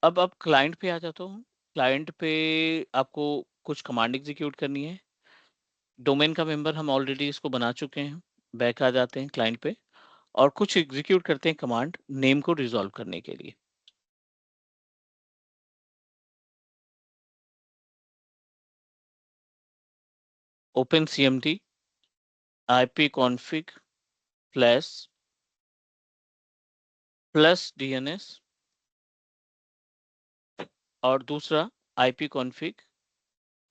अब अब क्लाइंट पे आ जाता हूँ। क्लाइंट पे आपको कुछ कमांड एग्जीक्यूट करनी है। डोमेन का मेंबर हम ऑलरेडी इसको बना चुके हैं। बैक आ जाते हैं क्लाइंट पे और कुछ एग्जीक्यूट करते हैं कमांड नेम को रिजॉल्व करने के लिए। Open CMD IP config plus DNS, और दूसरा आईपी कॉन्फ़िग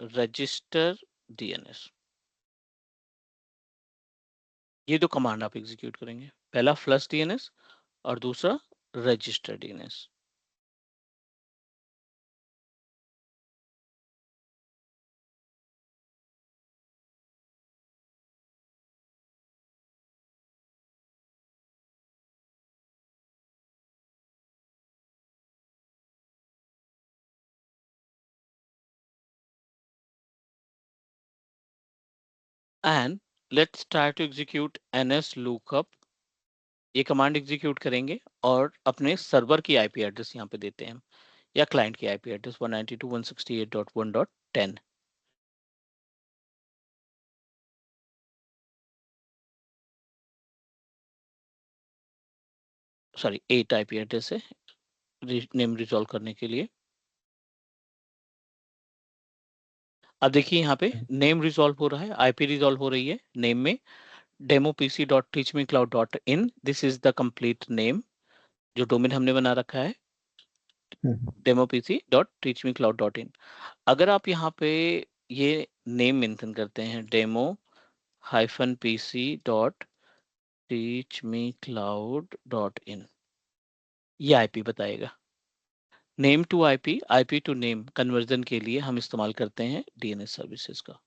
रजिस्टर डीएनएस। ये दो कमांड आप एग्जीक्यूट करेंगे, पहला फ्लश डीएनएस और दूसरा register DNS. And let's try to execute ns lookup। ये कमांड एग्जीक्यूट करेंगे और अपने सर्वर की आईपी एड्रेस यहाँ पे देते हैं हम, या क्लाइंट की IP address 192.168.1.10। Sorry 8 IP address है नेम रिजॉल्व करने के लिए। अब देखिए यहाँ पे नेम रिजॉल्व हो रहा है, आईपी रिजॉल्व हो रही है नेम में। Demo PC dot teach me cloud dot in, this is the complete name जो डोमेन हमने बना रखा है, demo PC dot teach me cloud dot in. अगर आप यहाँ पे ये नेम मेंशन करते हैं, demo hyphen PC dot teach me cloud dot in, ये आईपी बताएगा। Name to IP, IP to name conversion के लिए हम इस्तेमाल करते हैं डीएनएस सर्विसेज का।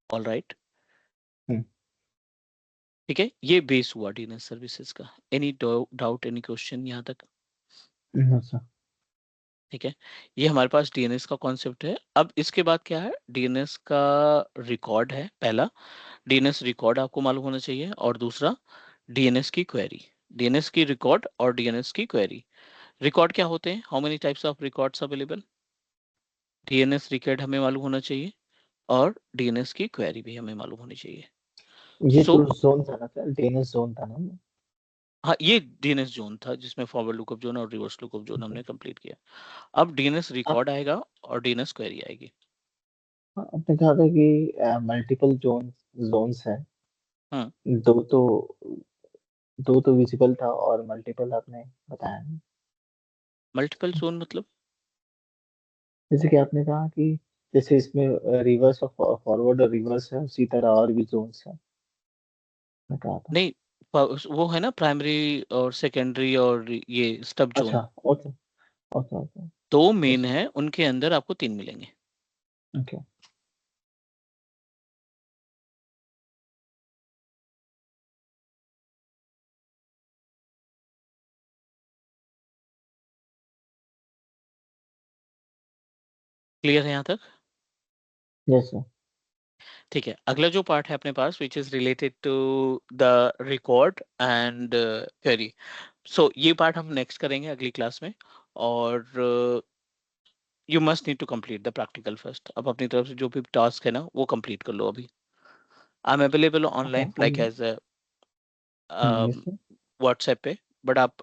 ऑल राइट, ठीक है, ये बेस हुआ डीएनएस सर्विसेज का। एनी डाउट, एनी क्वेश्चन यहाँ तक? No sir. ठीक है, ये हमारे पास डीएनएस का कॉन्सेप्ट है। अब इसके बाद क्या है, डीएनएस का रिकॉर्ड है। पहला डीएनएस रिकॉर्ड आपको मालूम होना चाहिए, और दूसरा डीएनएस की क्वेरी। डीएनएस की रिकॉर्ड और डीएनएस की क्वेरी। रिकॉर्ड क्या होते हैं, how many types of records available, DNS record हमें मालूम होना चाहिए, और डीएनएस की क्वेरी भी हमें मालूम होनी चाहिए। ये सो तो जोन था ना सर, डीएनएस जोन था ना। हाँ, ये डीएनएस जोन था जिसमें फॉरवर्ड लुकअप जोन और रिवर्स लुकअप जोन ओके। हमने कंप्लीट किया। अब डीएनएस आप रिकॉर्ड आएगा और डीएनएस क्वेरी आएगी। हाँ, आपने कहा था कि मल्टीपल जोन्स है। हम्म। दो तो दो तो विजिबल था और मल्टीपल आपने बताया नहीं। मल्टीपल जोन मतलब? जैसे कि आपने कहा कि जैसे इसमें रिवर्स और फॉरवर्ड और रिवर्स है, उसी तरह और भी जोन्स है, मैं कहा था। नहीं, वो है ना प्राइमरी और सेकेंडरी और ये स्टब अच्छा। जोन। ओके। ओके। ओके। दो मेन यस। है, उनके अंदर आपको तीन मिलेंगे। ओके। क्लियर है यहाँ तक? Yes sir. ठीक है, अगला जो पार्ट है अपने पास which is related to the record and query. So ये पार्ट हम नेक्स्ट करेंगे अगली क्लास में, और you must need to complete the practical first. अब अपनी तरफ से जो भी टास्क है ना वो कंप्लीट कर लो अभी। I am available okay online like हम एज यस सर। व्हाट्सएप पे, बट आप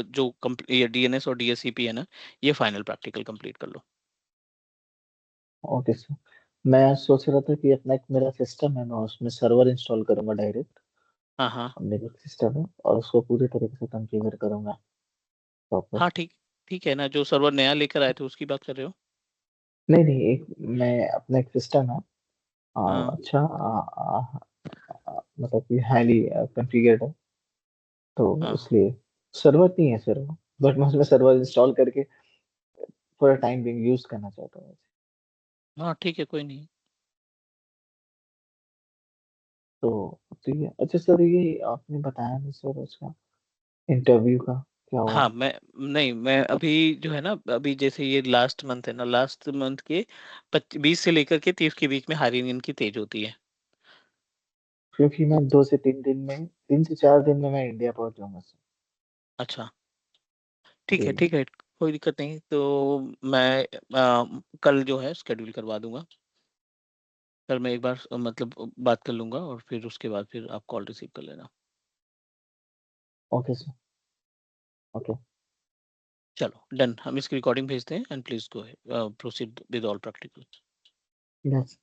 जो ये डीएनएस और डीएससीपी है ना, ये फाइनल प्रैक्टिकल कंप्लीट कर लो। ओके सर, मैं सोच रहा था कि अपना एक मेरा सिस्टम है, मैं उसमें सर्वर इंस्टॉल करूंगा डायरेक्ट, हाँ हाँ मेरा सिस्टम है, और उसको पूरी तरीके से कॉन्फ़िगर करूंगा प्रॉपर। हाँ, ठीक ठीक है ना, जो सर्वर नया लेकर आए थे उसकी बात कर रहे हो? नहीं नहीं, एक मैं अपना एक सिस्टम है, हाँ अच्छा, मतलब कि हाईली कॉन्फ़िगर्ड है, तो हाँ इसलिए सर्वर नहीं है सर, बट मैं उसमें सर्वर इंस्टॉल करके पूरा टाइम बिंग यूज करना चाहता हूँ। हाँ, ठीक है, कोई नहीं। तो ठीक है, अच्छा सर, ये आपने बताया नहीं सर उसका इंटरव्यू का क्या हुआ? हाँ मैं, नहीं मैं अभी जो है ना, अभी जैसे ये लास्ट मंथ है ना, लास्ट मंथ के 20 से लेकर के 30 के बीच में हायरिंग इनकी तेज होती है। क्योंकि मैं 2 से 3 दिन में, 3 से 4 दिन में मैं इंडिया पहुंच जाऊंगा सर। अच्छा, जी। ठीक है, कोई दिक्कत नहीं। तो मैं कल जो है स्केड्यूल करवा दूंगा। कल मैं एक बार मतलब बात कर लूंगा, और फिर उसके बाद फिर आप कॉल रिसीव कर लेना। Okay sir. ओके। चलो डन, हम इसकी रिकॉर्डिंग भेजते हैं, and please go proceed with all practical. Yes.